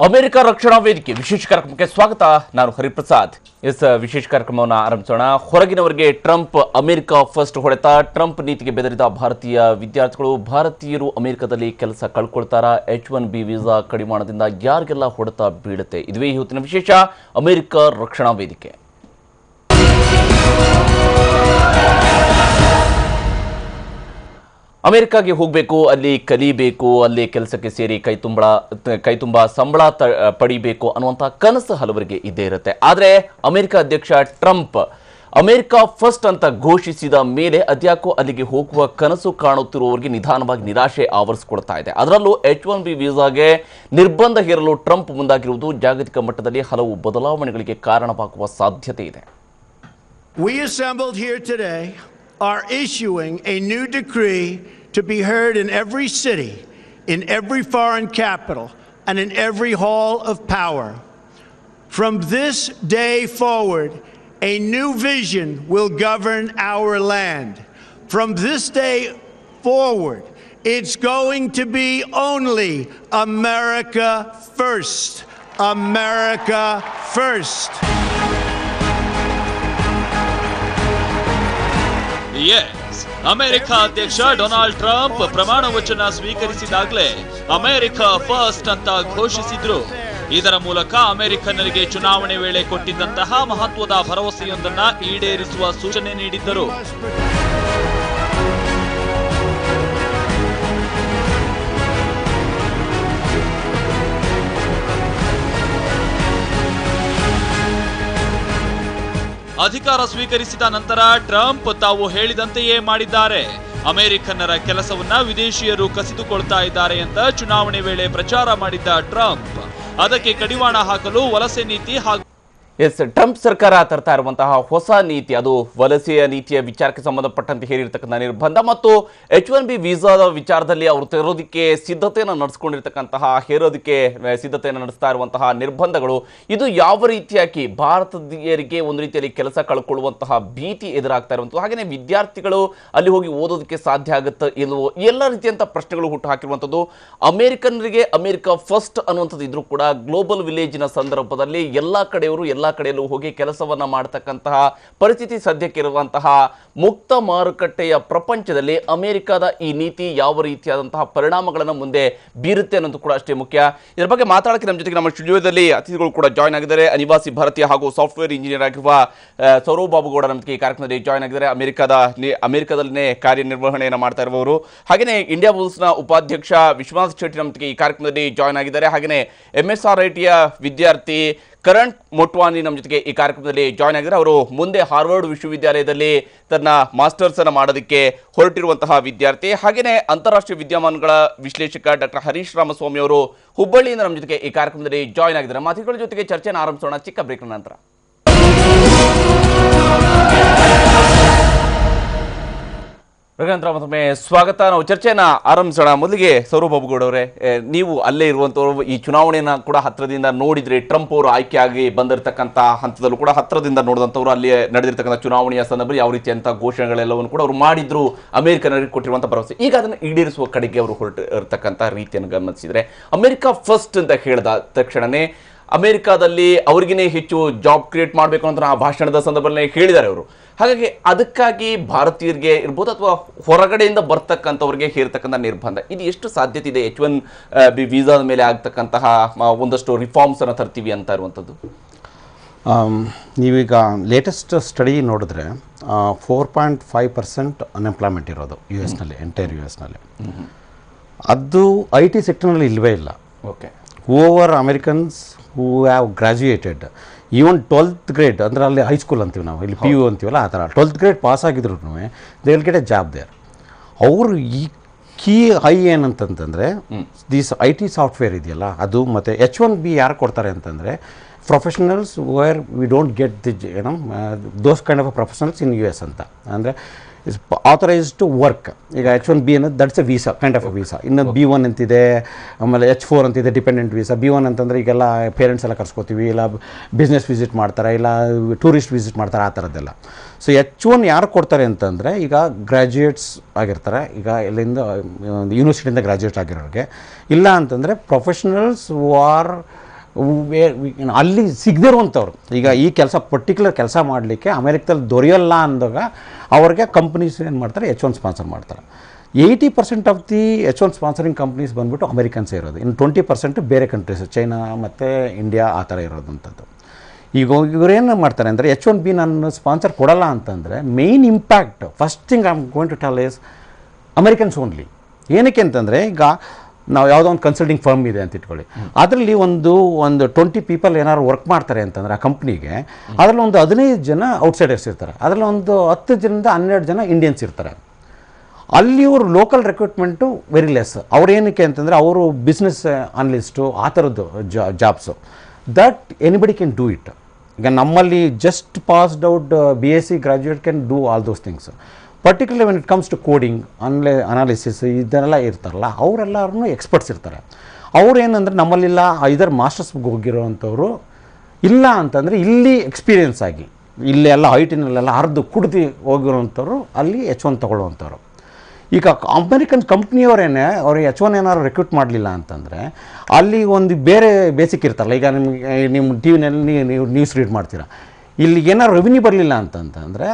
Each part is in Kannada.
ಅಮೆರಿಕ ರಕ್ಷಣಾ ವೇದಿಕೆ ವಿಶೇಷ ಕಾರ್ಯಕ್ರಮಕ್ಕೆ ಸ್ವಾಗತ. ನಾನು ಹರಿಪ್ರಸಾದ್. ವಿಶೇಷ ಕಾರ್ಯಕ್ರಮವನ್ನು ಆರಂಭಿಸೋಣ. ಹೊರಗಿನವರಿಗೆ ಟ್ರಂಪ್ ಅಮೆರಿಕ ಫಸ್ಟ್ ಹೊಡೆತ. ಟ್ರಂಪ್ ನೀತಿಗೆ ಬೆದರಿದ ಭಾರತೀಯ ವಿದ್ಯಾರ್ಥಿಗಳು, ಭಾರತೀಯರು ಅಮೆರಿಕದಲ್ಲಿ ಕೆಲಸ ಕಳ್ಕೊಳ್ತಾರಾ? H1B ವೀಸಾ ಕಡಿವಾಣದಿಂದ ಯಾರಿಗೆಲ್ಲ ಹೊಡೆತ ಬೀಳುತ್ತೆ? ಇದುವೇ ಇವತ್ತಿನ ವಿಶೇಷ ಅಮೆರಿಕ ರಕ್ಷಣಾ ವೇದಿಕೆ. ಅಮೆರಿಕಾಗೆ ಹೋಗಬೇಕು, ಅಲ್ಲಿ ಕಲಿಬೇಕು, ಅಲ್ಲಿ ಕೆಲಸಕ್ಕೆ ಸೇರಿ ಕೈತುಂಬ ಸಂಬಳ ಪಡಿಬೇಕು ಅನ್ನುವಂಥ ಕನಸು ಹಲವರಿಗೆ ಇದ್ದೇ ಇರುತ್ತೆ. ಆದರೆ ಅಮೆರಿಕ ಅಧ್ಯಕ್ಷ ಟ್ರಂಪ್ ಅಮೆರಿಕ ಫಸ್ಟ್ ಅಂತ ಘೋಷಿಸಿದ ಮೇಲೆ ಅದ್ಯಾಕೋ ಅಲ್ಲಿಗೆ ಹೋಗುವ ಕನಸು ಕಾಣುತ್ತಿರುವವರಿಗೆ ನಿಧಾನವಾಗಿ ನಿರಾಶೆ ಆವರಿಸಿಕೊಳ್ತಾ ಇದೆ. ಅದರಲ್ಲೂ H1B ವೀಸಾಗೆ ನಿರ್ಬಂಧ ಹೇರಲು ಟ್ರಂಪ್ ಮುಂದಾಗಿರುವುದು ಜಾಗತಿಕ ಮಟ್ಟದಲ್ಲಿ ಹಲವು ಬದಲಾವಣೆಗಳಿಗೆ ಕಾರಣವಾಗುವ ಸಾಧ್ಯತೆ ಇದೆ. We assembled here today are issuing a new decree to be heard in every city, in every foreign capital, and in every hall of power. From this day forward, a new vision will govern our land. From this day forward, it's going to be only America first. America first. Yes, America ಅಧ್ಯಕ್ಷ ಡೊನಾಲ್ಡ್ ಟ್ರಂಪ್ ಪ್ರಮಾಣ ವಚನ ಸ್ವೀಕರಿಸಿದಾಗಲೇ ಅಮೆರಿಕ ಫಸ್ಟ್ ಅಂತ ಘೋಷಿಸಿದ್ರು. ಇದರ ಮೂಲಕ ಅಮೆರಿಕನ್ನರಿಗೆ ಚುನಾವಣೆ ವೇಳೆ ಕೊಟ್ಟಿದ್ದಂತಹ ಮಹತ್ವದ ಭರವಸೆಯೊಂದನ್ನ ಈಡೇರಿಸುವ ಸೂಚನೆ ನೀಡಿದ್ದರು. ಅಧಿಕಾರ ಸ್ವೀಕರಿಸಿದ ನಂತರ ಟ್ರಂಪ್ ತಾವು ಹೇಳಿದಂತೆಯೇ ಮಾಡಿದ್ದಾರೆ. ಅಮೆರಿಕನ್ನರ ಕೆಲಸವನ್ನ ವಿದೇಶಿಯರು ಕಸಿದುಕೊಳ್ತಾ ಇದ್ದಾರೆ ಅಂತ ಚುನಾವಣೆ ವೇಳೆ ಪ್ರಚಾರ ಮಾಡಿದ್ದ ಟ್ರಂಪ್ ಅದಕ್ಕೆ ಕಡಿವಾಣ ಹಾಕಲು ವಲಸೆ ನೀತಿ ಹಾಗೂ ಟ್ರಂಪ್ ಸರ್ಕಾರ ತರ್ತಾ ಇರುವಂತಹ ಹೊಸ ನೀತಿ, ಅದು ವಲಸೆಯ ನೀತಿಯ ವಿಚಾರಕ್ಕೆ ಸಂಬಂಧಪಟ್ಟಂತೆ ಹೇರಿರ್ತಕ್ಕಂಥ ನಿರ್ಬಂಧ ಮತ್ತು H1B ವೀಸಾದ ವಿಚಾರದಲ್ಲಿ ಅವರು ತೆರೋದಕ್ಕೆ ಸಿದ್ಧತೆಯನ್ನು ನಡೆಸಿಕೊಂಡಿರ್ತಕ್ಕಂತಹ ಸಿದ್ಧತೆಯನ್ನು ನಡೆಸ್ತಾ ಇರುವಂತಹ ನಿರ್ಬಂಧಗಳು, ಇದು ಯಾವ ರೀತಿಯಾಗಿ ಭಾರತೀಯರಿಗೆ ಒಂದು ರೀತಿಯಲ್ಲಿ ಕೆಲಸ ಕಳ್ಕೊಳ್ಳುವಂತಹ ಭೀತಿ ಎದುರಾಗ್ತಾ ಇರುವಂಥದ್ದು, ಹಾಗೆಯೇ ವಿದ್ಯಾರ್ಥಿಗಳು ಅಲ್ಲಿ ಹೋಗಿ ಓದೋದಕ್ಕೆ ಸಾಧ್ಯ ಆಗುತ್ತೆ ಇಲ್ವೋ, ಎಲ್ಲ ರೀತಿಯಂಥ ಪ್ರಶ್ನೆಗಳು ಹುಟ್ಟು ಹಾಕಿರುವಂಥದ್ದು. ಅಮೆರಿಕನ್ನರಿಗೆ ಅಮೆರಿಕ ಫಸ್ಟ್ ಅನ್ನುವಂಥದ್ದು ಇದ್ರೂ ಕೂಡ ಗ್ಲೋಬಲ್ ವಿಲೇಜಿನ ಸಂದರ್ಭದಲ್ಲಿ ಎಲ್ಲ ಕಡೆಯಲ್ಲೂ ಹೋಗಿ ಕೆಲಸವನ್ನ ಮಾಡತಕ್ಕಂತಹ ಪರಿಸ್ಥಿತಿ ಸದ್ಯಕ್ಕಿರುವಂತಹ ಮುಕ್ತ ಮಾರುಕಟ್ಟೆಯ ಪ್ರಪಂಚದಲ್ಲಿ ಅಮೆರಿಕದ ಈ ನೀತಿ ಯಾವ ರೀತಿಯಾದಂತಹ ಪರಿಣಾಮಗಳನ್ನು ಮುಂದೆ ಬೀರುತ್ತೆ ಅನ್ನೋದು ಕೂಡ ಅಷ್ಟೇ ಮುಖ್ಯ. ಇದರ ಬಗ್ಗೆ ಮಾತಾಡೋಕ್ಕೆ ನಮ್ಮ ಜೊತೆಗೆ ನಮ್ಮ ಸ್ಟುಡಿಯೋದಲ್ಲಿ ಅತಿಥಿಗಳು ಕೂಡ ಜಾಯ್ನ್ ಆಗಿದ್ದಾರೆ. ಅನಿವಾಸಿ ಭಾರತೀಯ ಹಾಗೂ ಸಾಫ್ಟ್ವೇರ್ ಇಂಜಿನಿಯರ್ ಆಗಿರುವ ಸೌರವ್ ಬಾಬುಗೌಡ ನಮಗೆ ಈ ಕಾರ್ಯಕ್ರಮದಲ್ಲಿ ಜಾಯ್ನ್ ಆಗಿದ್ದಾರೆ. ಅಮೆರಿಕದಲ್ಲೇ ಕಾರ್ಯನಿರ್ವಹಣೆಯನ್ನು ಮಾಡ್ತಾ ಇರುವವರು. ಹಾಗೆಯೇ ಇಂಡಿಯಾ ಬುಲ್ಸ್ನ ಉಪಾಧ್ಯಕ್ಷ ವಿಶ್ವನಾಥ್ ಶೆಟ್ಟಿ ನಮಗೆ ಈ ಕಾರ್ಯಕ್ರಮದಲ್ಲಿ ಜಾಯ್ನ್ ಆಗಿದ್ದಾರೆ. ಹಾಗೆಯೇ MSRITಯ ವಿದ್ಯಾರ್ಥಿ ಕರಣ್ ಮೊಟ್ವಾನಿ ನಮ್ಮ ಜೊತೆಗೆ ಈ ಕಾರ್ಯಕ್ರಮದಲ್ಲಿ ಜಾಯ್ನ್ ಆಗಿದ್ದಾರೆ. ಅವರು ಮುಂದೆ ಹಾರ್ವರ್ಡ್ ವಿಶ್ವವಿದ್ಯಾಲಯದಲ್ಲಿ ತನ್ನ ಮಾಸ್ಟರ್ಸ್ ಅನ್ನು ಮಾಡೋದಕ್ಕೆ ಹೊರಟಿರುವಂತಹ ವಿದ್ಯಾರ್ಥಿ. ಹಾಗೆಯೇ ಅಂತಾರಾಷ್ಟ್ರೀಯ ವಿದ್ಯಮಾನಗಳ ವಿಶ್ಲೇಷಕ ಡಾಕ್ಟರ್ ಹರೀಶ್ ರಾಮಸ್ವಾಮಿ ಅವರು ಹುಬ್ಬಳ್ಳಿಯಿಂದ ನಮ್ಮ ಜೊತೆಗೆ ಈ ಕಾರ್ಯಕ್ರಮದಲ್ಲಿ ಜಾಯ್ನ್ ಆಗಿದ್ದಾರೆ. ಮಾತಿಗಳ ಜೊತೆಗೆ ಚರ್ಚೆಯನ್ನು ಆರಂಭಿಸೋಣ ಚಿಕ್ಕ ಬ್ರೇಕ್ನ ನಂತರ. ಮತ್ತೊಮ್ಮೆ ಸ್ವಾಗತ. ನಾವು ಚರ್ಚೆಯನ್ನು ಆರಂಭಿಸೋಣ. ಮೊದಲಿಗೆ ಸೌರವ್ ಬಾಬುಗೌಡ ಅವರೇ, ನೀವು ಅಲ್ಲೇ ಇರುವಂಥವ್ರು, ಈ ಚುನಾವಣೆಯನ್ನು ಕೂಡ ಹತ್ತಿರದಿಂದ ನೋಡಿದ್ರಿ. ಟ್ರಂಪ್ ಅವರು ಆಯ್ಕೆಯಾಗಿ ಬಂದಿರತಕ್ಕಂಥ ಹಂತದಲ್ಲೂ ಕೂಡ ಹತ್ತಿರದಿಂದ ನೋಡಿದಂಥವ್ರು, ಅಲ್ಲಿ ನಡೆದಿರ್ತಕ್ಕಂಥ ಚುನಾವಣೆಯ ಸಂದರ್ಭದಲ್ಲಿ ಯಾವ ರೀತಿಯಂಥ ಘೋಷಣೆಗಳೆಲ್ಲವನ್ನು ಕೂಡ ಅವರು ಮಾಡಿದ್ರು, ಅಮೆರಿಕನರಿಗೆ ಕೊಟ್ಟಿರುವಂಥ ಭರವಸೆ. ಈಗ ಅದನ್ನು ಈಡೇರಿಸುವ ಕಡೆಗೆ ಅವರು ಹೊರಟಿರ್ತಕ್ಕಂಥ ರೀತಿಯನ್ನು ಗಮನಿಸಿದರೆ, ಅಮೆರಿಕ ಫಸ್ಟ್ ಅಂತ ಹೇಳಿದ ತಕ್ಷಣವೇ ಅಮೆರಿಕಾದಲ್ಲಿ ಅವ್ರಿಗೇ ಹೆಚ್ಚು ಜಾಬ್ ಕ್ರಿಯೇಟ್ ಮಾಡಬೇಕು ಅಂತ ಆ ಭಾಷಣದ ಸಂದರ್ಭದಲ್ಲಿ ಹೇಳಿದ್ದಾರೆ ಅವರು. ಹಾಗಾಗಿ ಅದಕ್ಕಾಗಿ ಭಾರತೀಯರಿಗೆ ಇರ್ಬೋದು ಅಥವಾ ಹೊರಗಡೆಯಿಂದ ಬರ್ತಕ್ಕಂಥವ್ರಿಗೆ ಹೇರ್ತಕ್ಕಂಥ ನಿರ್ಬಂಧ, ಇದು ಎಷ್ಟು ಸಾಧ್ಯತೆ ಇದೆ H1B ವೀಸಾದ ಮೇಲೆ ಆಗ್ತಕ್ಕಂತಹ ಒಂದಷ್ಟು ರಿಫಾರ್ಮ್ಸ್ ಅನ್ನು ತರ್ತೀವಿ ಅಂತ ಇರುವಂಥದ್ದು? ನೀವೀಗ ಲೇಟೆಸ್ಟ್ ಸ್ಟಡಿ ನೋಡಿದ್ರೆ 4.5% ಅನ್ಎಂಪ್ಲಾಯ್ಮೆಂಟ್ ಇರೋದು US ನಲ್ಲಿ, ಎಂಟೈರ್ US ನಲ್ಲಿ. ಅದು IT ಸೆಕ್ಟರ್ನಲ್ಲಿ ಇಲ್ಲವೇ ಇಲ್ಲ. Okay, over Americans who have graduated even 12th grade, ಅಂದರೆ ಅಲ್ಲಿ ಹೈಸ್ಕೂಲ್ ಅಂತೀವಿ ನಾವು, ಇಲ್ಲಿ PU ಅಂತೀವಲ್ಲ ಆ ಥರ 12th grade ಪಾಸ್ ಆಗಿದ್ರು they will get a job there. ಅವರು ಈ ಕೀ ಹೈ ಏನಂತಂದರೆ ದಿಸ್ IT ಸಾಫ್ಟ್ವೇರ್ ಇದೆಯಲ್ಲ ಅದು, ಮತ್ತು H1B ಯಾರು ಕೊಡ್ತಾರೆ ಅಂತಂದರೆ professionals where we don't get those kind of professionals in US ಅಂತ. ಅಂದರೆ is authorized to work. ಈಗ H1B ಅನ್ನೋದು that's A visa, kind of a visa. ಇನ್ನು B1 ಅಂತಿದೆ, ಆಮೇಲೆ H4 ಅಂತಿದೆ, ಡಿಪೆಂಡೆಂಟ್ ವೀಸಾ. B1 ಅಂತಂದರೆ ಈಗೆಲ್ಲ ಪೇರೆಂಟ್ಸ್ ಎಲ್ಲ ಕರ್ಸ್ಕೊತೀವಿ, ಇಲ್ಲ ಬಿಸ್ನೆಸ್ ವಿಸಿಟ್ ಮಾಡ್ತಾರೆ, ಇಲ್ಲ ಟೂರಿಸ್ಟ್ ವಿಸಿಟ್ ಮಾಡ್ತಾರೆ, ಆ ಥರದ್ದೆಲ್ಲ. ಸೊ H1 ಯಾರು ಕೊಡ್ತಾರೆ ಅಂತಂದರೆ ಈಗ ಗ್ರ್ಯಾಜುಯೇಟ್ಸ್ ಆಗಿರ್ತಾರೆ, ಈಗ ಇಲ್ಲಿಂದ ಯೂನಿವರ್ಸಿಟಿಯಿಂದ ಗ್ರ್ಯಾಜುಯೇಟ್ ಆಗಿರೋರಿಗೆ. ಇಲ್ಲ ಅಂತಂದರೆ ಪ್ರೊಫೆಷನಲ್ಸ್ ಹೂ ಆರ್ ಅಲ್ಲಿ ಸಿಗದಿರುವಂಥವ್ರು ಈಗ ಈ ಪರ್ಟಿಕ್ಯುಲರ್ ಕೆಲಸ ಮಾಡಲಿಕ್ಕೆ ಅಮೆರಿಕದಲ್ಲಿ ದೊರೆಯಲ್ಲ ಅಂದಾಗ ಅವ್ರಿಗೆ ಕಂಪ್ನೀಸ್ ಏನು ಮಾಡ್ತಾರೆ H1 ಸ್ಪಾನ್ಸರ್ ಮಾಡ್ತಾರೆ. 80% of the H1 sponsoring companies ಬಂದುಬಿಟ್ಟು ಅಮೆರಿಕನ್ಸೇ ಇರೋದು, ಇನ್ನು 20% ಬೇರೆ ಕಂಟ್ರೀಸ್ ಚೈನಾ ಮತ್ತು ಇಂಡಿಯಾ ಆ ಥರ ಇರೋದಂಥದ್ದು. ಈಗ ಇವ್ರೇನು ಮಾಡ್ತಾರೆ ಅಂದರೆ H1B ನಾನು ಸ್ಪಾನ್ಸರ್ ಕೊಡಲ್ಲ ಅಂತಂದರೆ main impact first thing I am going to tell is Americans only. ಏನಕ್ಕೆ ಅಂತಂದರೆ ಈಗ ನಾವು ಯಾವುದೋ ಒಂದು ಕನ್ಸಲ್ಟಿಂಗ್ ಫರ್ಮ್ ಇದೆ ಅಂತ ಇಟ್ಕೊಳ್ಳಿ, ಅದರಲ್ಲಿ ಒಂದು 20 ಪೀಪಲ್ ಏನಾದ್ರು ವರ್ಕ್ ಮಾಡ್ತಾರೆ ಅಂತಂದರೆ ಆ ಕಂಪ್ನಿಗೆ, ಅದರಲ್ಲಿ ಒಂದು 15 ಜನ ಔಟ್ಸೈಡರ್ಸ್ ಇರ್ತಾರೆ, ಅದರಲ್ಲಿ ಒಂದು 10 ಜನದಿಂದ 12 ಜನ ಇಂಡಿಯನ್ಸ್ ಇರ್ತಾರೆ. ಅಲ್ಲಿ ಇವರು ಲೋಕಲ್ ರಿಕ್ರೂಟ್ಮೆಂಟು ವೆರಿ ಲೆಸ್. ಅವ್ರೇನಕ್ಕೆ ಅಂತಂದರೆ ಅವರು ಬಿಸ್ನೆಸ್ ಅನಲಿಸ್ಟು ಆ ಥರದ್ದು jobs that anybody can do it. ಈಗ ನಮ್ಮಲ್ಲಿ just passed out BSc graduate can do all those things. Particular when it comes to coding analysis ಇದನ್ನೆಲ್ಲ ಇರ್ತಾರಲ್ಲ ಅವರೆಲ್ಲರೂ ಎಕ್ಸ್ಪರ್ಟ್ಸ್ ಇರ್ತಾರೆ. ಅವ್ರೇನಂದರೆ ನಮ್ಮಲ್ಲಿಲ್ಲ ಐದರ್ ಮಾಸ್ಟರ್ಸ್ಗೆ ಹೋಗಿರೋವಂಥವ್ರು, ಇಲ್ಲ ಅಂತಂದರೆ ಇಲ್ಲಿ ಎಕ್ಸ್ಪೀರಿಯೆನ್ಸ್ ಆಗಿ ಇಲ್ಲೆಲ್ಲ ಐಟಿನಲ್ಲೆಲ್ಲ ಹರಿದು ಕುಡ್ದು ಹೋಗಿರೋವಂಥವ್ರು ಅಲ್ಲಿ H1 ತೊಗೊಳ್ಳೋವಂಥವ್ರು. ಈಗ ಅಮೆರಿಕನ್ ಕಂಪ್ನಿಯವರೇನೆ ಅವ್ರಿಗೆ H1 ಏನಾದ್ರು ರೆಕ್ರೂಟ್ ಮಾಡಲಿಲ್ಲ ಅಂತಂದರೆ ಅಲ್ಲಿ ಒಂದು ಬೇರೆ ಬೇಸಿಕ್ ಇರ್ತಾರಲ್ಲ. ಈಗ ನಿಮ್ಮ ಟಿ ವಿನಲ್ಲಿ ನೀವು ನ್ಯೂಸ್ ರೀಡ್ ಮಾಡ್ತೀರಾ, ಇಲ್ಲಿ ಏನಾದ್ರು ರೆವಿನ್ಯೂ ಬರಲಿಲ್ಲ ಅಂತಂತಂದರೆ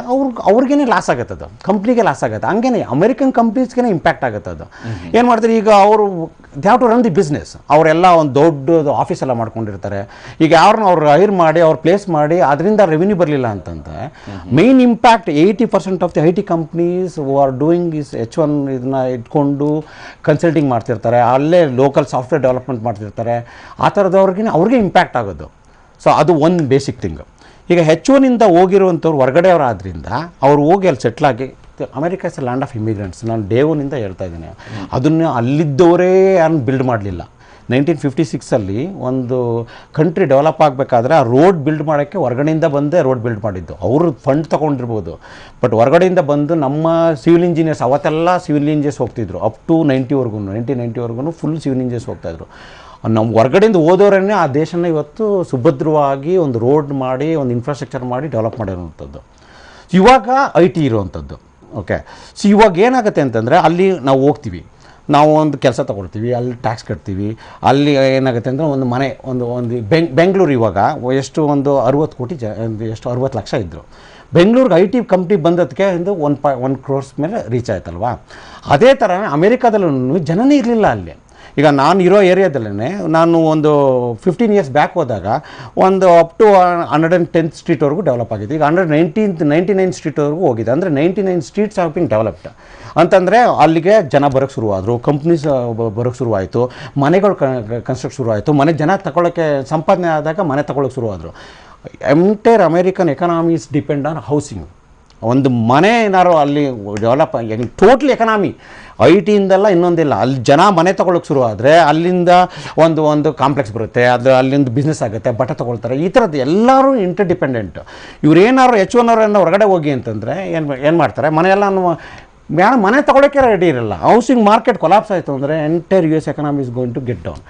ಅವ್ರಿಗೇನೆ ಲಾಸ್ ಆಗುತ್ತೆ, ಅದು ಕಂಪ್ನಿಗೆ ಲಾಸ್ ಆಗುತ್ತೆ. ಹಂಗೇನೆ ಅಮೆರಿಕನ್ ಕಂಪ್ನೀಸ್ಗೆ ಇಂಪ್ಯಾಕ್ಟ್ ಆಗುತ್ತೆ. ಅದು ಏನು ಮಾಡ್ತಾರೆ, ಈಗ ಅವರು they have to run the business. ಅವರೆಲ್ಲ ಒಂದು ದೊಡ್ಡದು ಆಫೀಸ್ ಎಲ್ಲ ಮಾಡ್ಕೊಂಡಿರ್ತಾರೆ. ಈಗ ಯಾರನ್ನ ಅವ್ರು ಹೈರ್ ಮಾಡಿ ಅವ್ರು ಪ್ಲೇಸ್ ಮಾಡಿ ಅದರಿಂದ ರೆವಿನ್ಯೂ ಬರಲಿಲ್ಲ ಅಂತಂದರೆ main impact 80% of the IT companies who are doing is H1 ಇದನ್ನ ಇಟ್ಕೊಂಡು ಕನ್ಸಲ್ಟಿಂಗ್ ಮಾಡ್ತಿರ್ತಾರೆ, ಅಲ್ಲೇ ಲೋಕಲ್ ಸಾಫ್ಟ್ವೇರ್ ಡೆವಲಪ್ಮೆಂಟ್ ಮಾಡ್ತಿರ್ತಾರೆ. ಆ ಅವ್ರಿಗೆ ಇಂಪ್ಯಾಕ್ಟ್ ಆಗೋದು. ಸೊ ಅದು ಒಂದು ಬೇಸಿಕ್ ಥಿಂಗ್. ಈಗ H1ಇಂದ ಹೋಗಿರುವಂಥವ್ರು ಹೊರಗಡೆಯವರು ಆದ್ದರಿಂದ ಅವ್ರು ಹೋಗಿ ಅಲ್ಲಿ ಸೆಟ್ಲಾಗಿ, America is a land of immigrants. ನಾನು ಡೇ ಒನ್ನಿಂದ ಹೇಳ್ತಾ ಇದ್ದೀನಿ, ಅದನ್ನು ಅಲ್ಲಿದ್ದವರೇ ಯಾರನ್ನು ಬಿಲ್ಡ್ ಮಾಡಲಿಲ್ಲ. 1956 ಒಂದು ಕಂಟ್ರಿ ಡೆವಲಪ್ ಆಗಬೇಕಾದ್ರೆ ಆ ರೋಡ್ ಬಿಲ್ಡ್ ಮಾಡೋಕ್ಕೆ ಹೊರಗಡೆಯಿಂದ ಬಂದೇ ರೋಡ್ ಬಿಲ್ಡ್ ಮಾಡಿದ್ದು. ಅವರು ಫಂಡ್ ತೊಗೊಂಡಿರ್ಬೋದು, ಬಟ್ ಹೊರಗಡೆಯಿಂದ ಬಂದು ನಮ್ಮ ಸಿವಿಲ್ ಇಂಜಿನಿಯರ್ಸ್, ಅವತ್ತೆಲ್ಲ ಸಿವಿಲ್ ಇಂಜಿನಿಯರ್ಸ್ ಹೋಗ್ತಿದ್ರು up to 1990 full civil engineers ಹೋಗ್ತಾಯಿದ್ರು. ನಮ್ಮ ಹೊರಗಡೆಯಿಂದ ಓದೋರನ್ನೇ ಆ ದೇಶನ ಇವತ್ತು ಸುಭದ್ರವಾಗಿ ಒಂದು ರೋಡ್ ಮಾಡಿ ಒಂದು ಇನ್ಫ್ರಾಸ್ಟ್ರಕ್ಚರ್ ಮಾಡಿ ಡೆವಲಪ್ ಮಾಡಿರೋವಂಥದ್ದು. ಇವಾಗ IT ಇರುವಂಥದ್ದು. ಓಕೆ, ಸೊ ಇವಾಗ ಏನಾಗುತ್ತೆ ಅಂತಂದರೆ ಅಲ್ಲಿ ನಾವು ಹೋಗ್ತೀವಿ, ನಾವು ಒಂದು ಕೆಲಸ ತೊಗೊಳ್ತೀವಿ, ಅಲ್ಲಿ ಟ್ಯಾಕ್ಸ್ ಕಟ್ತೀವಿ. ಅಲ್ಲಿ ಏನಾಗುತ್ತೆ ಅಂದರೆ ಒಂದು ಮನೆ ಒಂದು ಬೆಂಗಳೂರು ಇವಾಗ ಎಷ್ಟು ಒಂದು 60 ಕೋಟಿ ಎಷ್ಟು 60 ಲಕ್ಷ ಇದ್ದರು. ಬೆಂಗಳೂರಿಗೆ IT ಕಂಪ್ನಿ ಬಂದದಕ್ಕೆ ಒಂದು 1 crores ಮೇಲೆ ರೀಚ್ ಆಯ್ತಲ್ವಾ. ಅದೇ ಥರ ಅಮೇರಿಕಾದಲ್ಲೂ ಜನನೇ ಇರಲಿಲ್ಲ ಅಲ್ಲಿ. ಈಗ ನಾನು ಇರೋ ಏರಿಯಾದಲ್ಲೇ ನಾನು ಒಂದು 15 years ಬ್ಯಾಕ್ ಹೋದಾಗ ಒಂದು ಅಪ್ ಟು 110th ಸ್ಟ್ರೀಟ್ವರೆಗೂ ಡೆವಲಪ್ ಆಗಿದೆ. ಈಗ 99th ಸ್ಟ್ರೀಟ್ವರೆಗೂ ಹೋಗಿದೆ. ಅಂದರೆ 99 ಸ್ಟ್ರೀಟ್ಸ್ ಹ್ಯಾವ್ ಬಿನ್ ಡೆವಲಪ್ಡ್ ಅಂತಂದರೆ ಅಲ್ಲಿಗೆ ಜನ ಬರೋಕ್ಕೆ ಶುರುವಾದರು, ಕಂಪ್ನೀಸ್ ಬರೋಕ್ಕೆ ಶುರುವಾಯಿತು, ಮನೆಗಳು ಕನ್ಸ್ಟ್ರಕ್ಟ್ ಶುರುವಾಯಿತು. ಮನೆ ಜನ ತಗೊಳ್ಳೋಕ್ಕೆ ಸಂಪಾದನೆ ಆದಾಗ ಮನೆ ತಗೊಳ್ಳೋಕ್ಕೆ ಶುರುವಾದರು. Entire American economies depend on housing. ಒಂದು ಮನೆ ಏನಾರು ಅಲ್ಲಿ ಡೆವಲಪ್ ಟೋಟ್ಲಿ ಎಕನಾಮಿ IT ಇಂದೆಲ್ಲ ಇನ್ನೊಂದಿಲ್ಲ. ಅಲ್ಲಿ ಜನ ಮನೆ ತೊಗೊಳಕ್ಕೆ ಶುರು ಆದರೆ ಅಲ್ಲಿಂದ ಒಂದು ಕಾಂಪ್ಲೆಕ್ಸ್ ಬರುತ್ತೆ, ಅದು ಅಲ್ಲಿಂದ ಬಿಸ್ನೆಸ್ ಆಗುತ್ತೆ, ಬಟ್ಟೆ ತೊಗೊಳ್ತಾರೆ. ಈ ಥರದ್ದು ಎಲ್ಲರೂ ಇಂಟರ್ಡಿಪೆಂಡೆಂಟ್. ಇವ್ರೇನಾದ್ರು H1 ಅವರನ್ನು ಹೊರಗಡೆ ಹೋಗಿ ಅಂತಂದರೆ ಏನು ಮಾಡ್ತಾರೆ, ಮನೆ ತೊಗೊಳಕ್ಕೆ ರೆಡಿ ಇರಲ್ಲ. ಹೌಸಿಂಗ್ ಮಾರ್ಕೆಟ್ ಕೊಲಾಪ್ಸ್ ಆಯಿತು ಅಂದರೆ entire US economy is going to get down.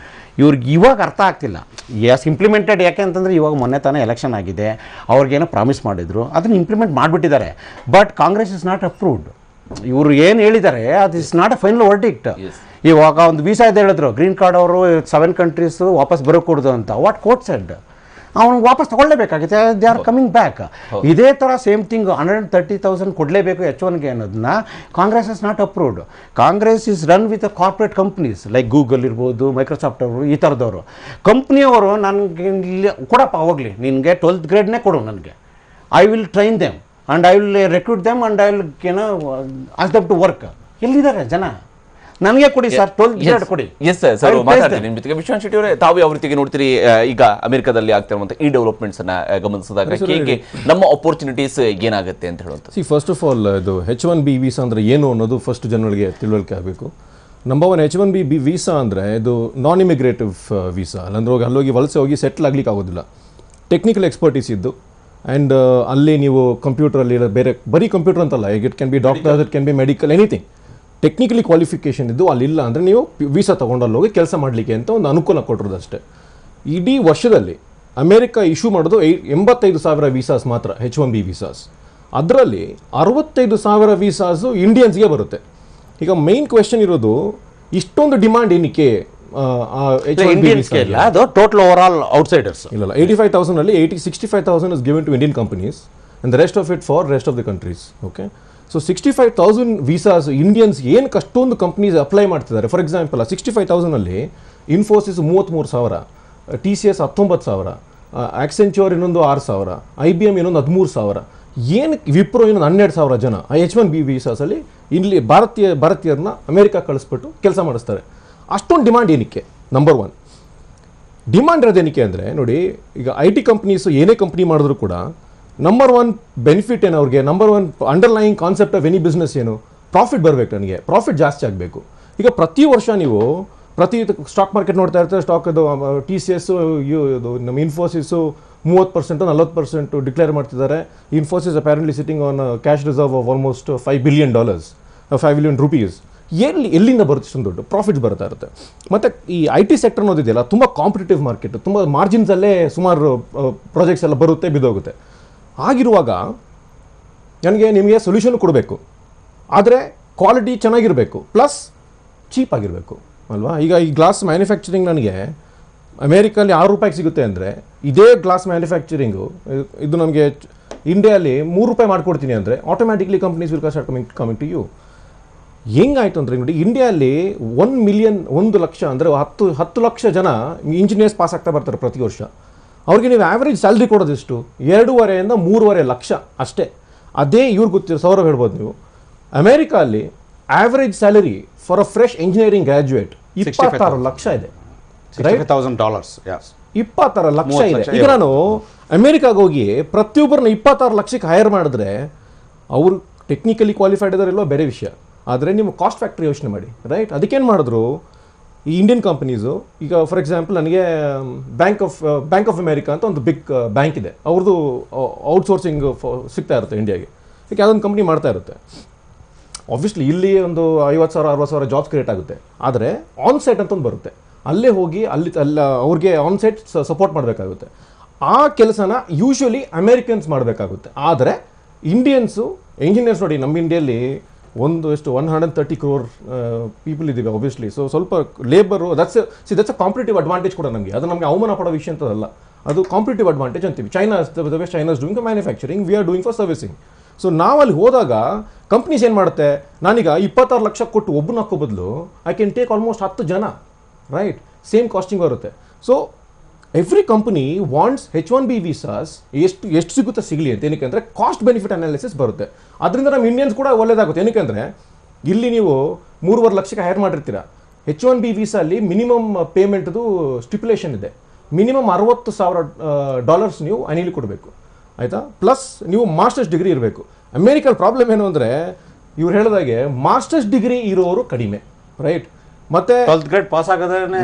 ಇವ್ರಿಗೆ ಇವಾಗ ಅರ್ಥ ಆಗ್ತಿಲ್ಲ. ಇಂಪ್ಲಿಮೆಂಟೆಡ್ ಯಾಕೆ ಅಂತಂದರೆ ಇವಾಗ ಮೊನ್ನೆ ತಾನೇ ಎಲೆಕ್ಷನ್ ಆಗಿದೆ, ಅವ್ರಿಗೇನೋ ಪ್ರಾಮಿಸ್ ಮಾಡಿದರು, ಅದನ್ನು ಇಂಪ್ಲಿಮೆಂಟ್ ಮಾಡಿಬಿಟ್ಟಿದ್ದಾರೆ. But Congress is not approved. ಇವರು ಏನು ಹೇಳಿದ್ದಾರೆ ಅದು is not a final verdict. ಇವಾಗ ಒಂದು ವೀಸಾ ಇದೆ ಹೇಳಿದ್ರು, ಗ್ರೀನ್ ಕಾರ್ಡ್ ಅವರು 7 countries ವಾಪಸ್ ಬರೋಕೂಡ್ದು ಅಂತ. ವಾಟ್ ಕೋರ್ಟ್ ಸೆಡ್, ಅವನು ವಾಪಸ್ ತೊಗೊಳ್ಳೇಬೇಕಾಗುತ್ತೆ. They are coming back. ಇದೇ ಥರ ಸೇಮ್ ಥಿಂಗ್ 130,000 ಕೊಡಲೇಬೇಕು H1ಗೆ ಅನ್ನೋದನ್ನ Congress is not approved. Congress is run with a corporate companies like Google ಇರ್ಬೋದು, ಮೈಕ್ರೋಸಾಫ್ಟ್ ಅವರು, ಈ ಥರದವರು ಕಂಪ್ನಿಯವರು ನನಗೆ ಇಲ್ಲಿ ಕೊಡಪ್ಪ ಹೋಗಲಿ, ನಿನಗೆ 12th grade ಕೊಡು, ನನಗೆ I will train them and I will recruit them and I will ask them to work. ಎಲ್ಲಿದ್ದಾರೆ ಜನ? ನನಗೆ ಕೊಡಿ ಸರ್, 12th grade ಕೊಡಿ. ಎಸ್ ಸರ್, ಮಾತಾಡ್ತೀನಿ ನಿಮ್ಮ ಜೊತೆಗೆ. ವಿಶ್ವನಾಥ್ ಶೆಟ್ಟಿ ಅವರೇ, ತಾವು ಯಾವ ರೀತಿಗೆ ನೋಡ್ತೀರಿ ಈಗ ಅಮೆರಿಕದಲ್ಲಿ ಆಗ್ತಿರುವಂಥ ಈ ಡೆವಲಪ್ಮೆಂಟ್ಸ್ ಅನ್ನ ಗಮನಿಸಿದಾಗ ಹೇಗೆ ನಮ್ಮ ಅಪರ್ಚುನಿಟೀಸ್ ಏನಾಗುತ್ತೆ ಅಂತ ಹೇಳುವಂಥ? ಫಸ್ಟ್ ಆಫ್ ಆಲ್ ಇದು H1B ವೀಸಾ ಅಂದರೆ ಏನು ಅನ್ನೋದು ಫಸ್ಟ್ ಜನರಿಗೆ ತಿಳುವಳಿಕೆ ಆಗಬೇಕು. ನಂಬರ್ 1, H1B ವೀಸಾ ಅಂದರೆ ಇದು ನಾನ್ ಇಮಿಗ್ರೇಟಿವ್ ವೀಸಾ. ಅಂದರೆ ಅಲ್ಲೋಗಿ ವಲಸೆ ಹೋಗಿ ಸೆಟ್ಲ್ ಆಗ್ಲಿಕ್ಕೆ ಆಗೋದಿಲ್ಲ. ಟೆಕ್ನಿಕಲ್ ಎಕ್ಸ್ಪರ್ಟೀಸ್ ಇದ್ದು ಆ್ಯಂಡ್ ಅಲ್ಲಿ ನೀವು ಕಂಪ್ಯೂಟ್ರಲ್ಲಿ ಬೇರೆ ಬರೀ ಕಂಪ್ಯೂಟರ್ ಅಂತಲ್ಲ, ಈಗ it can be doctor, it can be medical, anything technically qualification ಇದ್ದು ಅಲ್ಲಿಲ್ಲ ಅಂದರೆ ನೀವು ವೀಸಾ ತೊಗೊಂಡಲ್ಲಿ ಹೋಗಿ ಕೆಲಸ ಮಾಡಲಿಕ್ಕೆ ಅಂತ ಒಂದು ಅನುಕೂಲ ಕೊಟ್ಟಿರೋದಷ್ಟೇ. ಇಡೀ ವರ್ಷದಲ್ಲಿ ಅಮೇರಿಕಾ ಇಶ್ಯೂ ಮಾಡೋದು 85,000 ವೀಸಾಸ್ ಮಾತ್ರ, H1B ವೀಸಾಸ್. ಅದರಲ್ಲಿ 65,000 ವೀಸಾಸು ಇಂಡಿಯನ್ಸ್ಗೆ ಬರುತ್ತೆ. ಈಗ ಮೈನ್ ಕ್ವೆಶ್ಚನ್ ಇರೋದು, ಇಷ್ಟೊಂದು ಡಿಮಾಂಡ್ ಏನಕ್ಕೆ ಇಂಡಿಯನ್ ಸ್ಕೇಲ್ ಅದು ಟೋಟಲ್ ಓವರ್ ಆಲ್ ಔಟ್ಸೈಡರ್ಸ್. ಇಲ್ಲ 85,000 ಅಲ್ಲಿ 65,000 is given to Indian companies and the rest of it for rest of the countries. Okay, so 65,000 visas Indians ಏನಕ್ಕೆ ಅಷ್ಟೊಂದು ಕಂಪ್ನೀಸ್ ಅಪ್ಲೈ ಮಾಡ್ತಿದ್ದಾರೆ. ಫಾರ್ ಎಕ್ಸಾಂಪಲ್ 65,000 ಅಲ್ಲಿ ಇನ್ಫೋಸಿಸ್ 33,000, TCS 19,000, ಆಕ್ಸೆಂಚೂರ್ ಇನ್ನೊಂದು 6,000, IBM ಇನ್ನೊಂದು 13,000, ಏನಕ್ಕೆ ವಿಪ್ರೋ ಇನ್ನೊಂದು 12,000 ಜನ H1B ವೀಸಾಸಲ್ಲಿ ಇಲ್ಲಿ ಭಾರತೀಯರನ್ನ ಅಮೆರಿಕ ಕಳಿಸ್ಬಿಟ್ಟು ಕೆಲಸ ಮಾಡಿಸ್ತಾರೆ. ಅಷ್ಟೊಂದು ಡಿಮಾಂಡ್ ಏನಕ್ಕೆ? ನಂಬರ್ 1 ಡಿಮಾಂಡ್ ಇರೋದೇನಕ್ಕೆ ಅಂದರೆ ನೋಡಿ, ಈಗ IT ಕಂಪ್ನೀಸು ಏನೇ ಕಂಪ್ನಿ ಮಾಡಿದ್ರು ಕೂಡ ನಂಬರ್ 1 ಬೆನಿಫಿಟ್ ಏನು ಅವ್ರಿಗೆ, number 1 underlying concept of any business ಏನು, ಪ್ರಾಫಿಟ್ ಬರಬೇಕು. ನನಗೆ ಪ್ರಾಫಿಟ್ ಜಾಸ್ತಿ ಆಗಬೇಕು. ಈಗ ಪ್ರತಿ ವರ್ಷ ನೀವು ಸ್ಟಾಕ್ ಮಾರ್ಕೆಟ್ ನೋಡ್ತಾ ಇರ್ತಾರೆ, ಸ್ಟಾಕ್ ಅದು TCS ಇದು ನಮ್ಮ ಇನ್ಫೋಸಿಸು 30% 40% ಡಿಕ್ಲೇರ್ ಮಾಡ್ತಿದ್ದಾರೆ. Infosys apparently sitting on cash reserve of almost $5 billion, $5 billion rupees. ಎಲ್ಲಿಂದ ಬರುತ್ತೆ ಇಷ್ಟೊಂದು ದೊಡ್ಡ ಪ್ರಾಫಿಟ್ಸ್ ಬರ್ತಾ ಇರುತ್ತೆ. ಮತ್ತು ಈ IT ಸೆಕ್ಟರ್ ಅನ್ನೋದಿದೆಯಲ್ಲ, ತುಂಬ ಕಾಂಪಿಟೇಟಿವ್ ಮಾರ್ಕೆಟ್, ತುಂಬ ಮಾರ್ಜಿನ್ಸಲ್ಲೇ ಸುಮಾರು ಪ್ರಾಜೆಕ್ಟ್ಸ್ ಎಲ್ಲ ಬರುತ್ತೆ, ಬಿದ್ದೋಗುತ್ತೆ. ಆಗಿರುವಾಗ ನಿಮಗೆ ಸೊಲ್ಯೂಷನ್ ಕೊಡಬೇಕು, ಆದರೆ ಕ್ವಾಲಿಟಿ ಚೆನ್ನಾಗಿರಬೇಕು, ಪ್ಲಸ್ ಚೀಪ್ ಆಗಿರಬೇಕು ಅಲ್ವಾ. ಈಗ ಈ ಗ್ಲಾಸ್ ಮ್ಯಾನುಫ್ಯಾಕ್ಚರಿಂಗ್ ನನಗೆ ಅಮೇರಿಕಲ್ಲಿ ₹6 ಸಿಗುತ್ತೆ ಅಂದರೆ, ಇದೇ ಗ್ಲಾಸ್ ಮ್ಯಾನುಫ್ಯಾಕ್ಚರಿಂಗು ಇದು ನಮಗೆ ಇಂಡಿಯಾಲಿ ₹3 ಮಾಡಿಕೊಡ್ತೀನಿ ಅಂದರೆ automatically companies will start coming to you. ಹೆಂಗಾಯ್ತು ಅಂದರೆ ನೋಡಿ, ಇಂಡಿಯಾಲಿ 1 ಮಿಲಿಯನ್ 1 ಲಕ್ಷ ಅಂದರೆ 10 ಲಕ್ಷ ಜನ ಇಂಜಿನಿಯರ್ಸ್ ಪಾಸ್ ಆಗ್ತಾ ಬರ್ತಾರೆ ಪ್ರತಿ ವರ್ಷ. ಅವ್ರಿಗೆ ನೀವು ಆ್ಯಾವ್ರೇಜ್ ಸ್ಯಾಲ್ರಿ ಕೊಡೋದಿಷ್ಟು 2.5 - 3.5 ಲಕ್ಷ ಅಷ್ಟೇ. ಅದೇ ಇವ್ರಿಗೆ ಗೊತ್ತಿರೋ ಸೌರವ್ ಹೇಳ್ಬೋದು ನೀವು, ಅಮೇರಿಕಲ್ಲಿ average salary for a fresh engineering graduate $26 lakh ಇದೆ. $60,000. 26 ಲಕ್ಷ ಇದೆ. ಈಗ ನಾನು ಅಮೇರಿಕಾಗೆ ಹೋಗಿ ಪ್ರತಿಯೊಬ್ಬರನ್ನ 26 ಲಕ್ಷಕ್ಕೆ ಹೈರ್ ಮಾಡಿದ್ರೆ ಅವರು ಟೆಕ್ನಿಕಲಿ ಕ್ವಾಲಿಫೈಡ್ ಇದಾರೆಲ್ಲೋ ಬೇರೆ ವಿಷಯ, ಆದರೆ ನೀವು ಕಾಸ್ಟ್ ಫ್ಯಾಕ್ಟ್ರಿ ಯೋಚನೆ ಮಾಡಿ, ರೈಟ್. ಅದಕ್ಕೇನು ಮಾಡಿದ್ರು ಈ ಇಂಡಿಯನ್ ಕಂಪನೀಸು. ಈಗ ಫಾರ್ ಎಕ್ಸಾಂಪಲ್ ನನಗೆ ಬ್ಯಾಂಕ್ ಆಫ್ ಅಮೇರಿಕಾ ಅಂತ ಒಂದು ಬಿಗ್ ಬ್ಯಾಂಕ್ ಇದೆ, ಅವ್ರದ್ದು ಔಟ್ಸೋರ್ಸಿಂಗ್ ಸಿಗ್ತಾ ಇರುತ್ತೆ ಇಂಡಿಯಾಗೆ. ಈಗ ಯಾವುದೊಂದು ಕಂಪ್ನಿ ಮಾಡ್ತಾ ಇರುತ್ತೆ, ಆಬ್ವಿಯಸ್ಲಿ ಇಲ್ಲಿ ಒಂದು 50,000 60,000 ಜಾಬ್ಸ್ ಕ್ರಿಯೇಟ್ ಆಗುತ್ತೆ. ಆದರೆ ಆನ್ಸೈಟ್ ಅಂತ ಒಂದು ಬರುತ್ತೆ, ಅಲ್ಲೇ ಹೋಗಿ ಅವ್ರಿಗೆ ಆನ್ಸೈಟ್ ಸಪೋರ್ಟ್ ಮಾಡಬೇಕಾಗುತ್ತೆ. ಆ ಕೆಲಸನ ಯೂಶ್ವಲಿ ಅಮೇರಿಕನ್ಸ್ ಮಾಡಬೇಕಾಗುತ್ತೆ. ಆದರೆ ಇಂಡಿಯನ್ಸು ಇಂಜಿನಿಯರ್ಸ್ ನೋಡಿ, ನಮ್ಮ ಇಂಡಿಯಲ್ಲಿ 130 crore ಪೀಪಲ್ ಇದ್ದೀವಿ ಆಬ್ವಿಯಸ್ಲಿ. ಸೊ ಸ್ವಲ್ಪ labour that's a competitive advantage ಕೂಡ ನಮಗೆ. ಅದು ನಮಗೆ ಅವಮಾನ ಪಡೋ ವಿಷಯ ಅಂತದಲ್ಲ, ಅದು ಕಾಂಪಿಟೇಟಿವ್ ಅಡ್ವಾಂಟೇಜ್ ಅಂತೀವಿ. China's doing manufacturing, we are doing for servicing. So ನಾವು ಅಲ್ಲಿ ಹೋದಾಗ ಕಂಪ್ನೀಸ್ ಏನು ಮಾಡುತ್ತೆ, ನಾನೀಗ 26 ಲಕ್ಷ ಕೊಟ್ಟು ಒಬ್ಬನ ಹಾಕೋ ಬದಲು ಐ ಕ್ಯಾನ್ ಟೇಕ್ ಆಲ್ಮೋಸ್ಟ್ 10 ಜನ, ರೈಟ್. ಸೇಮ್ ಕಾಸ್ಟಿಂಗ್ ಬರುತ್ತೆ. So every company wants H1B visas ಎಷ್ಟು ಸಿಗುತ್ತೆ ಸಿಗಲಿ ಅಂತ. ಏನಕ್ಕೆ ಅಂದರೆ ಕಾಸ್ಟ್ ಬೆನಿಫಿಟ್ ಅನಾಲಿಸಿಸ್ ಬರುತ್ತೆ. ಅದರಿಂದ ನಮ್ಮ ಇಂಡಿಯನ್ಸ್ ಕೂಡ ಒಳ್ಳೇದಾಗುತ್ತೆ. ಏನಕ್ಕೆ ಅಂದರೆ ಇಲ್ಲಿ ನೀವು 3.5 ಲಕ್ಷಕ್ಕೆ ಹೈರ್ ಮಾಡಿರ್ತೀರ, H1B ವೀಸಲ್ಲಿ ಮಿನಿಮಮ್ ಪೇಮೆಂಟ್ದು ಸ್ಟಿಪ್ಯುಲೇಷನ್ ಇದೆ. ಮಿನಿಮಮ್ $60,000 ನೀವು ಅನಿಲಿ ಕೊಡಬೇಕು, ಆಯಿತಾ. ಪ್ಲಸ್ ನೀವು ಮಾಸ್ಟರ್ಸ್ ಡಿಗ್ರಿ ಇರಬೇಕು. ಅಮೇರಿಕಲ್ ಪ್ರಾಬ್ಲಮ್ ಏನು ಅಂದರೆ ಇವ್ರು ಹೇಳಿದಾಗೆ ಮಾಸ್ಟರ್ಸ್ ಡಿಗ್ರಿ ಇರೋರು ಕಡಿಮೆ, ರೈಟ್. ಮತ್ತೆ 12th grade ಪಾಸ್ ಆಗೋದೇ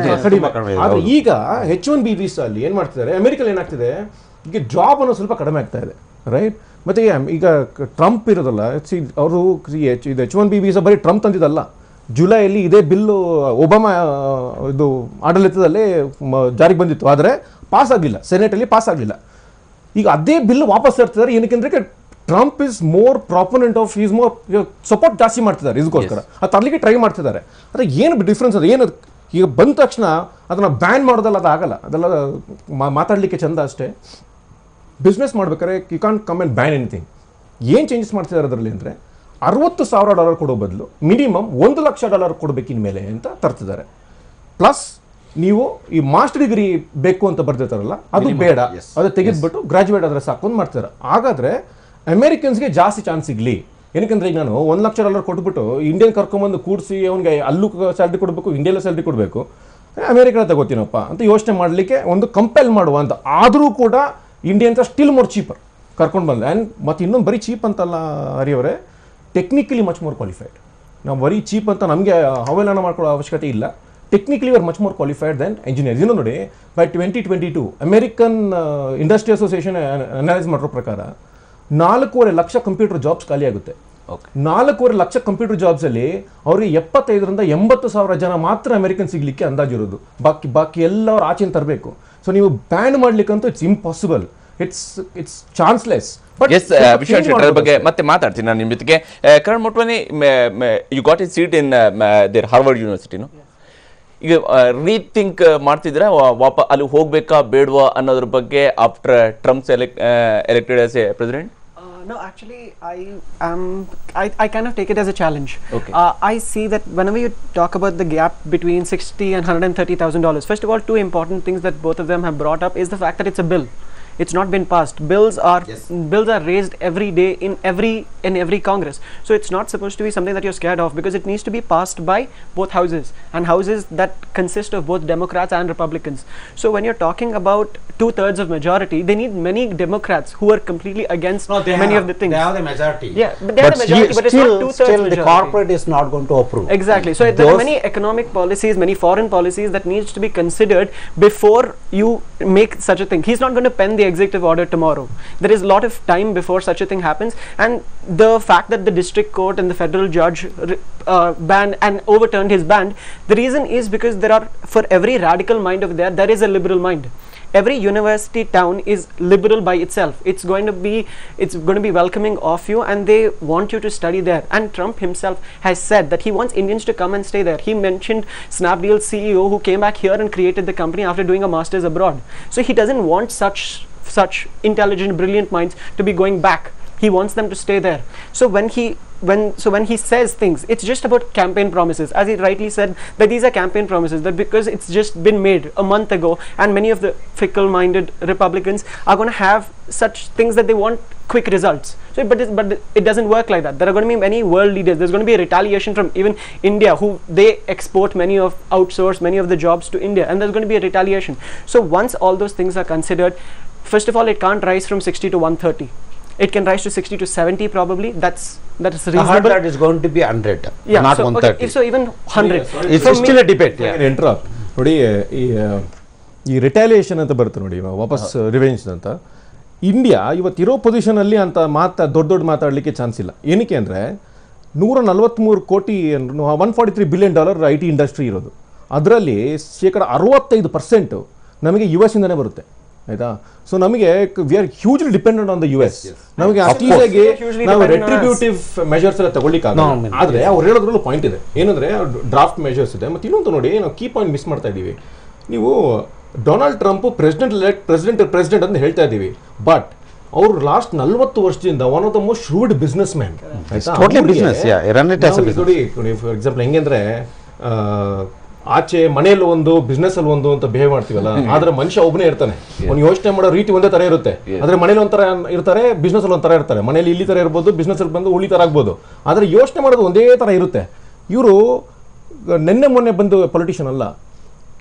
ಕಡಿಮೆ. ಆದರೆ ಈಗ H1B ವೀಸಾ ಅಲ್ಲಿ ಏನು ಮಾಡ್ತಿದ್ದಾರೆ, ಅಮೆರಿಕಲ್ಲಿ ಏನಾಗ್ತಿದೆ, ಈಗ ಜಾಬ್ ಅನ್ನೋ ಸ್ವಲ್ಪ ಕಡಿಮೆ ಆಗ್ತಾ ಇದೆ, ರೈಟ್. ಮತ್ತು ಈಗ ಟ್ರಂಪ್ ಇರೋದಲ್ಲ, ಅವರು ಇದು H1B ವೀಸಾ ಬರೀ ಟ್ರಂಪ್ ತಂದಿದ್ದಲ್ಲ, ಜುಲೈಯಲ್ಲಿ ಇದೇ ಬಿಲ್ಲು ಒಬಾಮಾ ಇದು ಆಡಳಿತದಲ್ಲೇ ಜಾರಿಗೆ ಬಂದಿತ್ತು, ಆದರೆ ಪಾಸ್ ಆಗಲಿಲ್ಲ, ಸೆನೆಟಲ್ಲಿ ಪಾಸ್ ಆಗಲಿಲ್ಲ. ಈಗ ಅದೇ ಬಿಲ್ ವಾಪಸ್ ತರ್ತಿದ್ದಾರೆ. ಏನಕ್ಕೆ Trump is more proponent of is more support ಜಾಸ್ತಿ ಮಾಡ್ತಿದ್ದಾರೆ, ಇದಕ್ಕೋಸ್ಕರ ಅದು ತರಲಿಕ್ಕೆ ಟ್ರೈ ಮಾಡ್ತಿದ್ದಾರೆ. ಆದರೆ ಏನು ಡಿಫ್ರೆನ್ಸ್ ಅದು ಏನು, ಈಗ ಬಂದ ತಕ್ಷಣ ಅದನ್ನು ಬ್ಯಾನ್ ಮಾಡೋದಲ್ಲ, ಅದು ಆಗಲ್ಲ. ಅದೆಲ್ಲ ಮಾತಾಡಲಿಕ್ಕೆ ಚಂದ ಅಷ್ಟೇ. ಬಿಸ್ನೆಸ್ ಮಾಡ್ಬೇಕಾದ್ರೆ you can't come and ban anything. ಏನು ಚೇಂಜಸ್ ಮಾಡ್ತಿದ್ದಾರೆ ಅದರಲ್ಲಿ ಅಂದರೆ $60,000 ಕೊಡೋ ಬದಲು ಮಿನಿಮಮ್ $1 ಲಕ್ಷ ಕೊಡಬೇಕಿನ ಮೇಲೆ ಅಂತ ತರ್ತಿದ್ದಾರೆ. ಪ್ಲಸ್ ನೀವು ಈ ಮಾಸ್ಟರ್ ಡಿಗ್ರಿ ಬೇಕು ಅಂತ ಬರ್ತಿರ್ತಾರಲ್ಲ, ಅದು ಬೇಡ, ಅದು ತೆಗೆದ್ಬಿಟ್ಟು ಗ್ರಾಜುಯೇಟ್ ಆದರೆ ಸಾಕು ಅಂತ ಮಾಡ್ತಾರೆ. ಹಾಗಾದರೆ ಅಮೇರಿಕನ್ಸ್ಗೆ ಜಾಸ್ತಿ ಚಾನ್ಸ್ ಸಿಗಲಿ. ಏನಕ್ಕೆ ಈಗ ನಾನು $1 ಲಕ್ಷ ಕೊಟ್ಬಿಟ್ಟು ಇಂಡಿಯನ್ ಕರ್ಕೊಂಬಂದು ಕೂಡಿಸಿ ಅವ್ನಿಗೆ ಅಲ್ಲೂ ಸ್ಯಾಲ್ರಿ ಕೊಡಬೇಕು, ಇಂಡಿಯಲ್ಲೂ ಸ್ಯಾಲ್ರಿ ಕೊಡಬೇಕು, ಅಮೇರಿಕನ ತಗೋತೀನಪ್ಪ ಅಂತ ಯೋಚನೆ ಮಾಡಲಿಕ್ಕೆ ಒಂದು ಕಂಪೆಲ್ ಮಾಡುವ ಅಂತ. ಆದರೂ ಕೂಡ ಇಂಡಿಯನ್ಸ್ ಸ್ಟಿಲ್ ಮೋರ್ ಚೀಪರ್ ಕರ್ಕೊಂಡು ಬಂದೆ. ಆ್ಯಂಡ್ ಮತ್ತು ಇನ್ನೊಂದು ಬರೀ ಚೀಪ್ ಅಂತಲ್ಲ ಹರಿಯವರೇ, ಟೆಕ್ನಿಕಲಿ ಮಚ್ ಮೋರ್ ಕ್ವಾಲಿಫೈಡ್. ನಾವು ಬರೀ ಚೀಪ್ ಅಂತ ನಮಗೆ ಹವಾಲನ ಮಾಡ್ಕೊಳ್ಳೋ ಅವಶ್ಯಕತೆ ಇಲ್ಲ. Technically are much more qualified then engineers. ಇನ್ನೂ ನೋಡಿ, by 2022 American industry association analyse ಮಾಡೋ ಪ್ರಕಾರ 4.5 ಲಕ್ಷ ಕಂಪ್ಯೂಟರ್ ಜಾಬ್ಸ್ ಖಾಲಿ ಆಗುತ್ತೆ. 4.5 ಲಕ್ಷ ಕಂಪ್ಯೂಟರ್ ಜಾಬ್ಸಲ್ಲಿ ಅವ್ರಿಗೆ 75,000 - 80,000 ಜನ ಮಾತ್ರ ಅಮೆರಿಕನ್ ಸಿಗಲಿಕ್ಕೆ ಅಂದಾಜಿರೋದು. ಬಾಕಿ ಎಲ್ಲರೂ ಆಚೆನ ತರಬೇಕು. ಸೊ ನೀವು ಬ್ಯಾನ್ ಮಾಡ್ಲಿಕ್ಕಂತೂ it's impossible, it's chanceless. Vishwesh Shettar ಬಗ್ಗೆ ಮತ್ತೆ ಮಾತಾಡ್ತೀನಿ ನಾನು ನಿಮ್ಮ ಜೊತೆಗೆ. Karan Motwani, you got a seat in there Harvard ಯೂನಿವರ್ಸಿಟಿನೋ. ಈಗ ರೀಥಿಂಕ್ ಮಾಡ್ತಿದ್ರೆ ಅಲ್ಲಿ ಹೋಗ್ಬೇಕಾ ಬೇಡವಾ ಅನ್ನೋದ್ರ ಬಗ್ಗೆ after Trump's elected as a president? No, actually, I kind of take it as a challenge. Okay. I see that whenever you talk about the gap between $60,000 and $130,000, first of all, two important things that both of them have brought up is the fact that it's a bill. It's not been passed. Bills are raised every day in every Congress. So it's not supposed to be something that you're scared of, because it needs to be passed by both houses, and houses that consist of both Democrats and Republicans. So when you're talking about 2/3 of majority, they need many Democrats who are completely against many of the things. They have the majority. Yeah, but they have the majority, but it's not 2/3 still majority. the corporate is not going to approve. Exactly. So there are many economic policies, many foreign policies that needs to be considered before you make such a thing. He's not going to pen the executive order tomorrow. There is a lot of time before such a thing happens, and the fact that the district court and the federal judge banned and overturned his ban, the reason is because there are, for every radical mind over there is a liberal mind. Every university town is liberal by itself. It's going to be welcoming of you, and they want you to study there. And Trump himself has said that he wants Indians to come and stay there. He mentioned Snapdeal's CEO who came back here and created the company after doing a master's abroad. So he doesn't want such intelligent, brilliant minds to be going back. He wants them to stay there. So when he says things, it's just about campaign promises. As he rightly said, that these are campaign promises, that because it's just been made a month ago, and many of the fickle-minded Republicans are going to have such things that they want quick results. So but it doesn't work like that. There are going to be many world leaders. There's going to be a retaliation from even India, who they export outsource many of the jobs to India, and there's going to be a retaliation. So once all those things are considered, first of all, it can't rise from 60 to 130. It can rise to 60 to 70 probably. That is reasonable. That is going to be 100, not 130. So even 100. It's still a debate. Interrupt ನೋಡಿ, ಈ ರಿಟಾಲಿಯೇಷನ್ ಅಂತ ಬರುತ್ತೆ ನೋಡಿ, ವಾಪಸ್ ರಿವೆಂಜ್ ಅಂತ. ಇಂಡಿಯಾ ಇವತ್ತಿರೋ ಪೊಸಿಷನಲ್ಲಿ ಅಂತ ದೊಡ್ಡ ಮಾತಾಡಲಿಕ್ಕೆ ಚಾನ್ಸ್ ಇಲ್ಲ. ಏನಕ್ಕೆ ಅಂದರೆ $143 ಕೋಟಿ $143 ಬಿಲಿಯನ್ IT ಇಂಡಸ್ಟ್ರಿ ಇರೋದು. ಅದರಲ್ಲಿ 65% ನಮಗೆ US ಇಂದನೇ ಬರುತ್ತೆ, ಆಯಿತಾ? ಸೊ ನಮಗೆ we are hugely dependent on the US. ನಮಗೆ ಅತೀಯಾಗಿ ನಾವು ರೆಟ್ರಿಬ್ಯೂಟಿವ್ ಮೆಜರ್ಸ್ ಎಲ್ಲ ತಗೊಳ್ಳಿಕ್ಕಾಗಲ್ಲ. ಆದರೆ ಅವ್ರು ಹೇಳೋದ್ರಲ್ಲೂ ಪಾಯಿಂಟ್ ಇದೆ, ಏನಂದರೆ ಡ್ರಾಫ್ಟ್ ಮೆಜರ್ಸ್ ಇದೆ. ಮತ್ತು ಇನ್ನೊಂದು ನೋಡಿ, ನಾವು ಕೀ ಪಾಯಿಂಟ್ ಮಿಸ್ ಮಾಡ್ತಾ ಇದ್ದೀವಿ. ನೀವು ಡೊನಾಲ್ಡ್ ಟ್ರಂಪ್ ಪ್ರೆಸಿಡೆಂಟ್ ಅಂತ ಹೇಳ್ತಾ ಇದ್ದೀವಿ, ಬಟ್ ಅವರು ಲಾಸ್ಟ್ 40 ವರ್ಷದಿಂದ one of the most shrewd business man. ನೋಡಿ, ಫಾರ್ ಎಕ್ಸಾಂಪಲ್ ಹೆಂಗೆಂದ್ರೆ ಆಚೆ ಮನೆಯಲ್ಲಿ ಒಂದು ಬಿಸ್ನೆಸ್ ಅಲ್ಲಿ ಒಂದು ಅಂತ ಬಿಹೇವ್ ಮಾಡ್ತೀವಲ್ಲ, ಆದ್ರೆ ಮನುಷ್ಯ ಒಬ್ಬನೇ ಇರ್ತಾನೆ. ಅವ್ನು ಯೋಚನೆ ಮಾಡೋ ರೀತಿ ಒಂದೇ ತರ ಇರುತ್ತೆ. ಆದ್ರೆ ಮನೇಲಿ ಒಂಥರ ಇರ್ತಾರೆ, ಬಿಸ್ನೆಸ್ ಅಲ್ಲಿ ಒಂಥರ ಇರ್ತಾರೆ. ಮನೇಲಿ ಇಲ್ಲಿ ತರ ಇರ್ಬೋದು, ಬಿಸ್ನೆಸ್ ಅಲ್ಲಿ ಬಂದು ಉಳಿ ತರ ಆಗ್ಬೋದು, ಆದ್ರೆ ಯೋಚನೆ ಮಾಡೋದು ಒಂದೇ ತರ ಇರುತ್ತೆ. ಇವರು ನಿನ್ನೆ ಮೊನ್ನೆ ಬಂದು ಪೊಲಿಟಿಷಿಯನ್ ಅಲ್ಲ.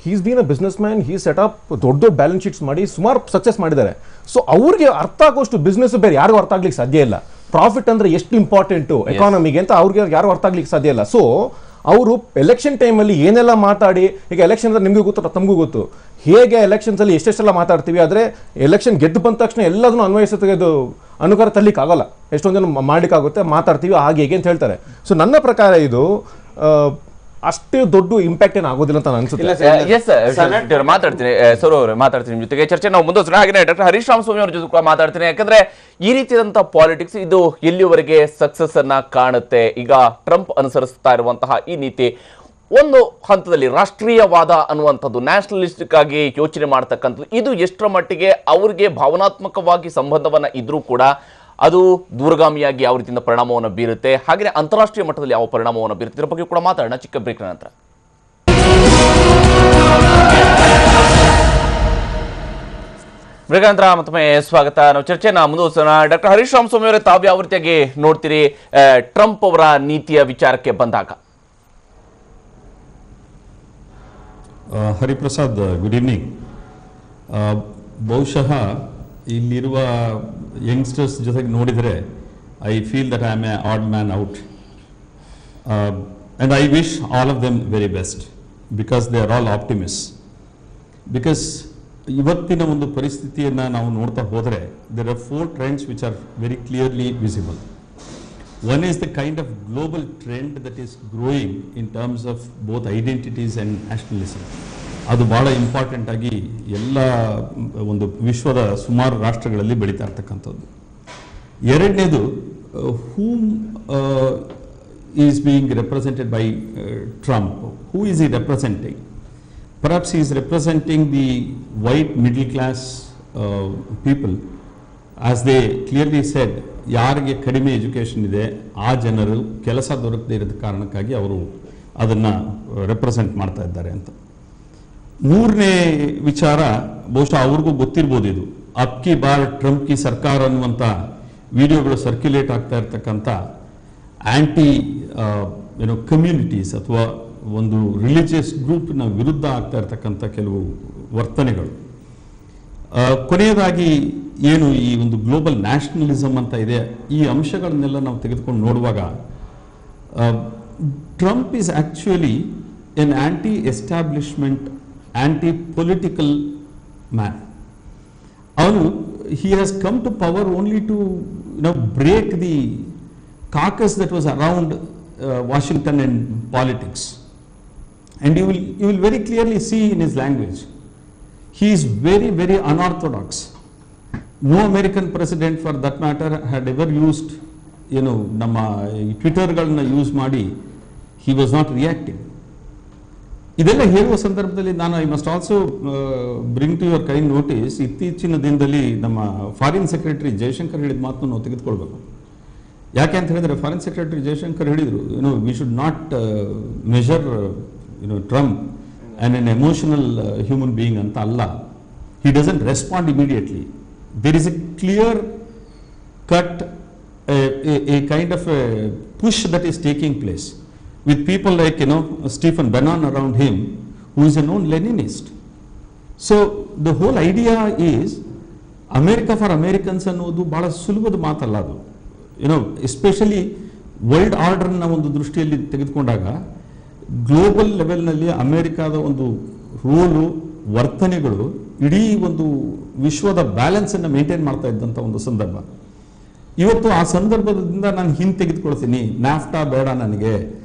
He's been a businessman. He set up ದೊಡ್ಡ ಬ್ಯಾಲೆನ್ಸ್ ಶೀಟ್ಸ್ ಮಾಡಿ ಸುಮಾರು ಸಕ್ಸಸ್ ಮಾಡಿದ್ದಾರೆ. ಸೊ ಅವ್ರಿಗೆ ಅರ್ಥ ಆಗೋಷ್ಟು ಬಿಸ್ನೆಸ್ ಬೇರೆ ಯಾರಿಗೂ ಅರ್ಥ ಆಗ್ಲಿಕ್ಕೆ ಸಾಧ್ಯ ಇಲ್ಲ. ಪ್ರಾಫಿಟ್ ಅಂದ್ರೆ ಎಷ್ಟು ಇಂಪಾರ್ಟೆಂಟು ಎಕಾನಮಿಗೆ ಅಂತ ಅವ್ರಿಗೆ ಯಾರು ಅರ್ಥ ಆಗ್ಲಿಕ್ಕೆ ಸಾಧ್ಯ ಇಲ್ಲ. ಸೊ ಅವರು ಎಲೆಕ್ಷನ್ ಟೈಮಲ್ಲಿ ಏನೆಲ್ಲ ಮಾತಾಡಿ, ಈಗ ಎಲೆಕ್ಷನ್ ಅಂದ್ರೆ ನಿಮಗೂ ಗೊತ್ತು, ತಮಗೂ ಗೊತ್ತು, ಹೇಗೆ ಎಲೆಕ್ಷನ್ಸಲ್ಲಿ ಎಷ್ಟೆಷ್ಟೆಲ್ಲ ಮಾತಾಡ್ತೀವಿ. ಆದರೆ ಎಲೆಕ್ಷನ್ ಗೆದ್ದು ಬಂದ ತಕ್ಷಣ ಎಲ್ಲದನ್ನು ಅನ್ವಯಿಸೋದಕ್ಕೆ ಅದು ಅನುಕಾರ ತರಲಿಕ್ಕಾಗಲ್ಲ. ಎಷ್ಟೊಂದು ಜನ ಮಾಡಲಿಕ್ಕಾಗುತ್ತೆ, ಮಾತಾಡ್ತೀವಿ ಹಾಗೆ ಹೇಗೆ ಅಂತ ಹೇಳ್ತಾರೆ. ಸೊ ನನ್ನ ಪ್ರಕಾರ ಇದು ಅಷ್ಟೇ ದೊಡ್ಡ ಇಂಪ್ಯಾಕ್ಟ್ ಏನು ಆಗೋದಿಲ್ಲ ಅಂತ ಅನ್ಸುತ್ತೆ. ಮಾತಾಡ್ತೀನಿ ನಿಮ್ ಜೊತೆಗೆ ಚರ್ಚೆ ನಾವು ಮುಂದುವರಿಸೋಣ. ಹಾಗೆ ಡಾಕ್ಟರ್ ಹರೀಶ್ ರಾಮಸ್ವಾಮಿ ಅವ್ರ ಜೊತೆ ಕೂಡ ಮಾತಾಡ್ತೀನಿ. ಯಾಕಂದ್ರೆ ಈ ರೀತಿಯಾದಂತಹ ಪಾಲಿಟಿಕ್ಸ್ ಇದು ಎಲ್ಲಿಯವರೆಗೆ ಸಕ್ಸಸ್ ಅನ್ನ ಕಾಣುತ್ತೆ? ಈಗ ಟ್ರಂಪ್ ಅನುಸರಿಸ್ತಾ ಇರುವಂತಹ ಈ ನೀತಿ ಒಂದು ಹಂತದಲ್ಲಿ ರಾಷ್ಟ್ರೀಯವಾದ ಅನ್ನುವಂಥದ್ದು, ನ್ಯಾಷನಲಿಸ್ಟಿಕ್ ಆಗಿ ಯೋಚನೆ ಮಾಡ್ತಕ್ಕಂಥದ್ದು, ಇದು ಎಷ್ಟರ ಮಟ್ಟಿಗೆ ಅವ್ರಿಗೆ ಭಾವನಾತ್ಮಕವಾಗಿ ಸಂಬಂಧವನ್ನ ಇದ್ರೂ ಕೂಡ ಅದು ದೂರಗಾಮಿಯಾಗಿ ಯಾವ ರೀತಿಯಿಂದ ಪರಿಣಾಮವನ್ನು ಬೀರುತ್ತೆ, ಹಾಗೆಯೇ ಅಂತಾರಾಷ್ಟ್ರೀಯ ಮಟ್ಟದಲ್ಲಿ ಯಾವ ಪರಿಣಾಮವನ್ನು ಬೀರುತ್ತೆ, ಇದರ ಬಗ್ಗೆ ಕೂಡ ಮಾತಾಡೋಣ ಚಿಕ್ಕ ಬ್ರೇಕ್ನ ನಂತರ. ಬ್ರೇಕ್ ನಂತರ ಮತ್ತೊಮ್ಮೆ ಸ್ವಾಗತ. ನಾವು ಚರ್ಚೆನ ಮುಂದುವರಿಸೋಣ. ಡಾಕ್ಟರ್ ಹರೀಶ್ ರಾಮಸ್ವಾಮಿ ಅವರೇ, ತಾವು ಯಾವ ರೀತಿಯಾಗಿ ನೋಡ್ತೀರಿ ಟ್ರಂಪ್ ಅವರ ನೀತಿಯ ವಿಚಾರಕ್ಕೆ ಬಂದಾಗ? Hariprasad, good evening. ಬಹುಶಃ ಇಲ್ಲಿರುವ ಯಂಗ್ಸ್ಟರ್ಸ್ ಜೊತೆಗೆ ನೋಡಿದರೆ I feel that I am a odd man out, and I wish all of them very best because they are all optimist. Because ಇವತ್ತಿನ ಒಂದು ಪರಿಸ್ಥಿತಿಯನ್ನು ನಾವು ನೋಡ್ತಾ ಹೋದರೆ there are 4 trends which are very clearly visible. One is the kind of global trend that is growing in terms of both identities and nationalism. ಅದು ಭಾಳ ಇಂಪಾರ್ಟೆಂಟ್ ಆಗಿ ಎಲ್ಲ ಒಂದು ವಿಶ್ವದ ಸುಮಾರು ರಾಷ್ಟ್ರಗಳಲ್ಲಿ ಬೆಳೀತಾ ಇರ್ತಕ್ಕಂಥದ್ದು. ಎರಡನೇದು, whom is being represented by Trump. Who is he representing? perhaps he is representing the white middle class people, as they clearly said, ಯಾರಿಗೆ ಕಡಿಮೆ ಎಜುಕೇಷನ್ ಇದೆ ಆ ಜನರು ಕೆಲಸ ದೊರಕದೇ ಇರೋದ ಕಾರಣಕ್ಕಾಗಿ ಅವರು ಅದನ್ನು ರೆಪ್ರೆಸೆಂಟ್ ಮಾಡ್ತಾ ಇದ್ದಾರೆ ಅಂತ. ಮೂರನೇ ವಿಚಾರ ಬಹುಶಃ ಅವ್ರಿಗೂ ಗೊತ್ತಿರ್ಬೋದು, ಇದು ಅಬ್ ಕಿ ಬಾರ್ ಟ್ರಂಪ್ ಕಿ ಸರ್ಕಾರ ಅನ್ನುವಂಥ ವಿಡಿಯೋಗಳು ಸರ್ಕ್ಯುಲೇಟ್ ಆಗ್ತಾ ಇರ್ತಕ್ಕಂಥ ಆಂಟಿ ಕಮ್ಯುನಿಟೀಸ್ ಅಥವಾ ಒಂದು ರಿಲಿಜಿಯಸ್ ಗ್ರೂಪ್ನ ವಿರುದ್ಧ ಆಗ್ತಾ ಇರ್ತಕ್ಕಂಥ ಕೆಲವು ವರ್ತನೆಗಳು. ಕೊನೆಯದಾಗಿ ಏನು ಈ ಒಂದು ಗ್ಲೋಬಲ್ ನ್ಯಾಷನಲಿಸಮ್ ಅಂತ ಇದೆ, ಈ ಅಂಶಗಳನ್ನೆಲ್ಲ ನಾವು ತೆಗೆದುಕೊಂಡು ನೋಡುವಾಗ Trump is actually an anti establishment, anti political man. ಅವನು he has come to power only to break the caucus that was around Washington and politics. And you will very clearly see in his language, he is very, very unorthodox. No American president for that matter had ever used, ನಮ್ಮ ಟ್ವಿಟರ್ಗಳನ್ನ ಯೂಸ್ ಮಾಡಿ he was not reacting. ಇದೆಲ್ಲ ಹೇಳುವ ಸಂದರ್ಭದಲ್ಲಿ ನಾನು I must also bring to your kind notice, ಇತ್ತೀಚಿನ ದಿನದಲ್ಲಿ ನಮ್ಮ ಫಾರಿನ್ ಸೆಕ್ರೆಟರಿ ಜಯಶಂಕರ್ ಹೇಳಿದ ಮಾತನ್ನು ನಾವು ತೆಗೆದುಕೊಳ್ಬೇಕು. ಯಾಕೆ ಅಂತ ಹೇಳಿದ್ರೆ ಫಾರಿನ್ ಸೆಕ್ರೆಟರಿ ಜಯಶಂಕರ್ ಹೇಳಿದರು, we should not measure Trump and an emotional human being ಅಂತ ಅಲ್ಲ. He doesn't respond immediately. There is a clear cut, a kind of a push that is taking place with people like Stephen Bannon around him, who is a known Leninist. So the whole idea is America for Americans ಅನ್ನೋದು ಬಹಳ ಸುಲಭದ ಮಾತಲ್ಲ ಅದು. ಎಸ್ಪೆಷಲಿ ವರ್ಲ್ಡ್ ಆರ್ಡರ್ನ ಒಂದು ದೃಷ್ಟಿಯಲ್ಲಿ ತೆಗೆದುಕೊಂಡಾಗ ಗ್ಲೋಬಲ್ ಲೆವೆಲ್ನಲ್ಲಿ ಅಮೆರಿಕಾದ ಒಂದು ರೋಲು, ವರ್ತನೆಗಳು ಇಡೀ ಒಂದು ವಿಶ್ವದ ಬ್ಯಾಲೆನ್ಸನ್ನು ಮೇಂಟೈನ್ ಮಾಡ್ತಾ ಇದ್ದಂಥ ಒಂದು ಸಂದರ್ಭ. ಇವತ್ತು ಆ ಸಂದರ್ಭದಿಂದ ನಾನು ಹಿಂದೆ ತೆಗೆದುಕೊಳ್ತೀನಿ, ನ್ಯಾಫ್ಟಾ ಬೇಡ ನನಗೆ,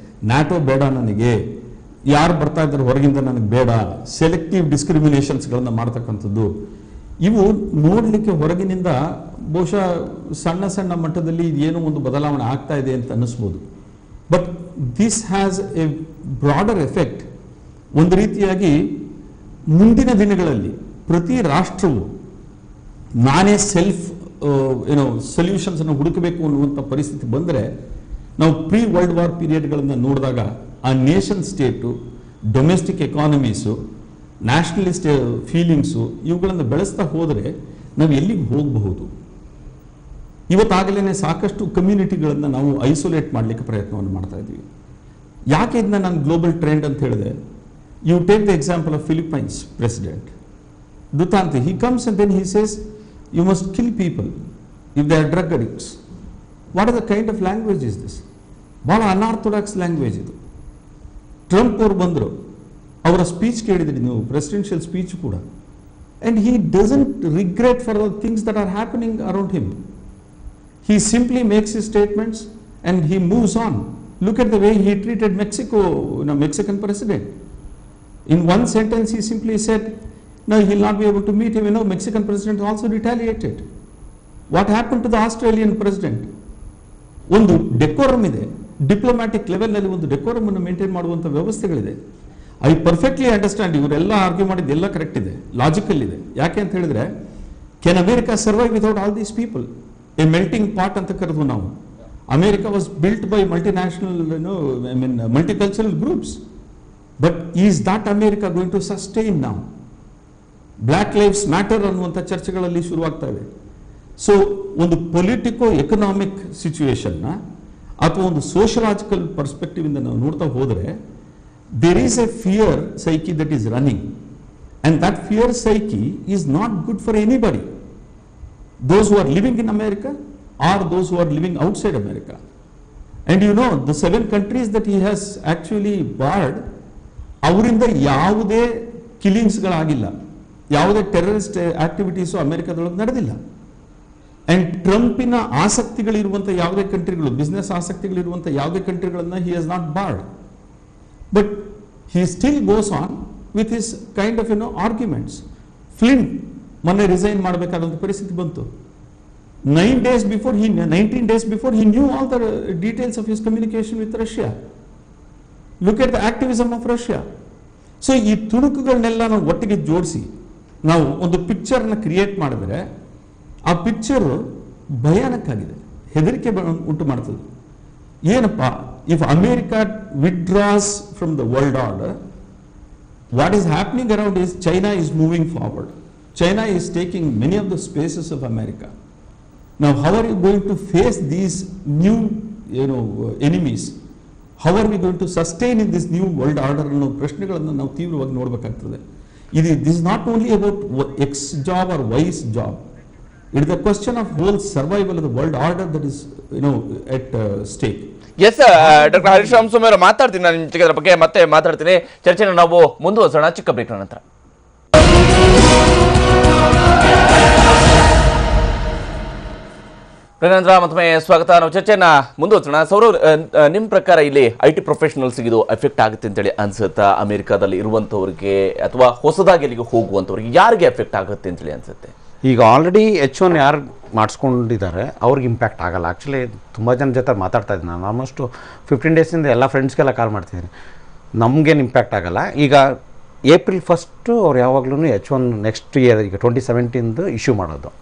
ನ್ಯಾಟೋ ಬೇಡ ನನಗೆ, ಯಾರು ಬರ್ತಾ ಇದ್ದಾರೆ ಹೊರಗಿಂದ ನನಗೆ ಬೇಡ, ಸೆಲೆಕ್ಟಿವ್ ಡಿಸ್ಕ್ರಿಮಿನೇಷನ್ಸ್ಗಳನ್ನು ಮಾಡ್ತಕ್ಕಂಥದ್ದು, ಇವು ನೋಡಲಿಕ್ಕೆ ಹೊರಗಿನಿಂದ ಬಹುಶಃ ಸಣ್ಣ ಸಣ್ಣ ಮಟ್ಟದಲ್ಲಿ ಏನೋ ಒಂದು ಬದಲಾವಣೆ ಆಗ್ತಾ ಇದೆ ಅಂತ ಅನ್ನಿಸ್ಬೋದು. But this has a broader effect. ಒಂದು ರೀತಿಯಾಗಿ ಮುಂದಿನ ದಿನಗಳಲ್ಲಿ ಪ್ರತಿ ರಾಷ್ಟ್ರವು ನಾನೇ ಸೆಲ್ಫ್ ಸೊಲ್ಯೂಷನ್ಸನ್ನು ಹುಡುಕಬೇಕು ಅನ್ನುವಂಥ ಪರಿಸ್ಥಿತಿ ಬಂದರೆ, ನಾವು ಪ್ರೀ ವರ್ಲ್ಡ್ ವಾರ್ ಪೀರಿಯಡ್ಗಳನ್ನು ನೋಡಿದಾಗ ಆ nation state, domestic economies, nationalist feelings ಇವುಗಳನ್ನು ಬೆಳೆಸ್ತಾ ಹೋದರೆ ನಾವು ಎಲ್ಲಿಗೆ ಹೋಗಬಹುದು? ಇವತ್ತಾಗಲೇ ಸಾಕಷ್ಟು ಕಮ್ಯುನಿಟಿಗಳನ್ನು ನಾವು ಐಸೋಲೇಟ್ ಮಾಡಲಿಕ್ಕೆ ಪ್ರಯತ್ನವನ್ನು ಮಾಡ್ತಾ ಇದ್ದೀವಿ. ಯಾಕೆ ಇದನ್ನ ನಾನು ಗ್ಲೋಬಲ್ ಟ್ರೆಂಡ್ ಅಂತ ಹೇಳಿದೆ? You take the example of Philippines president Duterte. He comes and then he says you must kill people if they are drug addicts. What are the kind of language is this? ಬಹಳ ಅನ್ಆರ್ಥೋಡಾಕ್ಸ್ ಲ್ಯಾಂಗ್ವೇಜ್ ಇದು. ಟ್ರಂಪ್ ಅವರು ಬಂದರು, ಅವರ ಸ್ಪೀಚ್ ಕೇಳಿದ್ರಿ ನೀವು, ಪ್ರೆಸಿಡೆನ್ಷಿಯಲ್ ಸ್ಪೀಚ್ ಕೂಡ, and he doesn't regret for the things that are happening around him. He simply makes his statements and he moves on. Look at the way he treated Mexico, Mexican president. In one sentence he simply said, no, he will not be able to meet him. Mexican president also retaliated. What happened to the Australian president? ಒಂದು ಡೆಕೋರಮ್ ಇದೆ, ಡಿಪ್ಲೊಮ್ಯಾಟಿಕ್ ಲೆವೆಲ್ನಲ್ಲಿ ಒಂದು ಡೆಕೋರಮ್ ಅನ್ನು ಮೇಂಟೈನ್ ಮಾಡುವಂಥ ವ್ಯವಸ್ಥೆಗಳಿದೆ. ಐ ಪರ್ಫೆಕ್ಟ್ಲಿ ಅಂಡರ್ಸ್ಟ್ಯಾಂಡ್, ಇವರೆಲ್ಲ ಆರ್ಗ್ಯೂ ಮಾಡಿದ್ದೆಲ್ಲ ಕರೆಕ್ಟ್ ಇದೆ, ಲಾಜಿಕಲ್ ಇದೆ. ಯಾಕೆ ಅಂತ ಹೇಳಿದ್ರೆ, can America survive without all these people? A melting pot ಅಂತ ಕರೆದು ನಾವು. America was built by multinational, multicultural groups. But is that America going to sustain ನಾವು? ಬ್ಲ್ಯಾಕ್ ಲೈಫ್ಸ್ ಮ್ಯಾಟರ್ ಅನ್ನುವಂಥ ಚರ್ಚೆಗಳಲ್ಲಿ ಶುರುವಾಗ್ತಾ ಇದೆ. ಸೊ ಒಂದು ಪೊಲಿಟಿಕೋ ಎಕನಾಮಿಕ್ ಸಿಚುವೇಶನ್ನ ಅಥವಾ ಒಂದು ಸೋಷಿಯಲಾಜಿಕಲ್ ಪರ್ಸ್ಪೆಕ್ಟಿವ್ ಇಂದ ನಾವು ನೋಡ್ತಾ ಹೋದರೆ, there is a fear psyche that is running, and that fear psyche is not good for anybody, those who are living in America or those who are living outside America. And you know the 7 countries that he has actually barred, ಅವರಿಂದ ಯಾವುದೇ ಕಿಲ್ಲಿಂಗ್ಸ್ಗಳಾಗಿಲ್ಲ, ಯಾವುದೇ ಟೆರರಿಸ್ಟ್ ಆಕ್ಟಿವಿಟೀಸು ಅಮೆರಿಕದೊಳಗೆ ನಡೆದಿಲ್ಲ. ಅಂಡ್ ಟ್ರಂಪಿನ ಆಸಕ್ತಿಗಳಿರುವಂಥ ಯಾವುದೇ ಕಂಟ್ರಿಗಳು, ಬಿಸ್ನೆಸ್ ಆಸಕ್ತಿಗಳಿರುವಂಥ ಯಾವುದೇ ಕಂಟ್ರಿಗಳನ್ನು he has not barred. But he still goes on with his kind of arguments. Flint ಮೊನ್ನೆ ರಿಸೈನ್ ಮಾಡಬೇಕಾದಂಥ ಪರಿಸ್ಥಿತಿ ಬಂತು. 19 days before he knew all the details of his communication with Russia. Look at the activism of Russia. So ಈ ತುಣುಕುಗಳನ್ನೆಲ್ಲ ನಾವು ಒಟ್ಟಿಗೆ ಜೋಡಿಸಿ ನಾವು ಒಂದು ಪಿಕ್ಚರ್ನ ಕ್ರಿಯೇಟ್ ಮಾಡಿದ್ರೆ ಆ ಪಿಕ್ಚರು ಭಯಾನಕ್ಕಾಗಿದೆ, ಹೆದರಿಕೆ ಉಂಟು ಮಾಡ್ತದೆ. ಏನಪ್ಪ, if America withdraws from the world order, what is happening around is China is moving forward. China is taking many of the spaces of America. Now, how are you going to face these new, enemies? How are we going to sustain in this new world order? ಅನ್ನೋ ಪ್ರಶ್ನೆಗಳನ್ನು ನಾವು ತೀವ್ರವಾಗಿ ನೋಡಬೇಕಾಗ್ತದೆ. This is not only about X job or Y's job. It is the question of whole survival of the world order that is, at stake. Yes doctor Harish Ramaswamy ಅವರು ಮಾತಾಡ್ತೀನಿ, ನಾನು ನಿಮ್ಮ ಜೊತೆ ಅದರ ಬಗ್ಗೆ ಮತ್ತೆ ಮಾತಾಡ್ತೀನಿ. ಚರ್ಚೆನ ನಾವು ಮುಂದುವರಿಸೋಣ ಚಿಕ್ಕ ಬ್ರೇಕ್ನ ನಂತರ. ಪ್ರೇರೇಂದ್ರ ಮತ್ತೊಮ್ಮೆ ಸ್ವಾಗತ. ನಾವು ಚರ್ಚೆನ ಮುಂದುವರಿಸೋಣ. ಸೌರವ್, ನಿಮ್ಮ ಪ್ರಕಾರ ಇಲ್ಲಿ IT ಪ್ರೊಫೆಷನಲ್ಸ್ಗೆ ಇದು ಎಫೆಕ್ಟ್ ಆಗುತ್ತೆ ಅಂತೇಳಿ ಅನ್ಸುತ್ತಾ? ಅಮೆರಿಕಾದಲ್ಲಿ ಇರುವಂಥವ್ರಿಗೆ ಅಥವಾ ಹೊಸದಾಗಿ ಅಲ್ಲಿಗೆ ಹೋಗುವಂಥವ್ರಿಗೆ ಯಾರಿಗೆ ಎಫೆಕ್ಟ್ ಆಗುತ್ತೆ ಅಂತೇಳಿ ಅನ್ಸುತ್ತೆ? ಈಗ ಆಲ್ರೆಡಿ H1 ಯಾರು ಮಾಡಿಸ್ಕೊಂಡಿದ್ದಾರೆ ಅವ್ರಿಗೆ ಇಂಪ್ಯಾಕ್ಟ್ ಆಗಲ್ಲ. ಆ್ಯಕ್ಚುಲಿ ತುಂಬ ಜನ ಜೊತೆ ಮಾತಾಡ್ತಾ ಇದ್ದೀನಿ ನಾನು. ಆಲ್ಮೋಸ್ಟು 15 ಡೇಸಿಂದ ಎಲ್ಲ ಫ್ರೆಂಡ್ಸ್ಗೆಲ್ಲ ಕಾಲ್ ಮಾಡ್ತಿದ್ದೀನಿ. ನಮಗೇನು ಇಂಪ್ಯಾಕ್ಟ್ ಆಗಲ್ಲ. ಈಗ ಏಪ್ರಿಲ್ 1 ಅವ್ರು ಯಾವಾಗಲೂ H1 ನೆಕ್ಸ್ಟ್ ಇಯರ್ ಈಗ 2017 ಇಶ್ಯೂ ಮಾಡೋದು.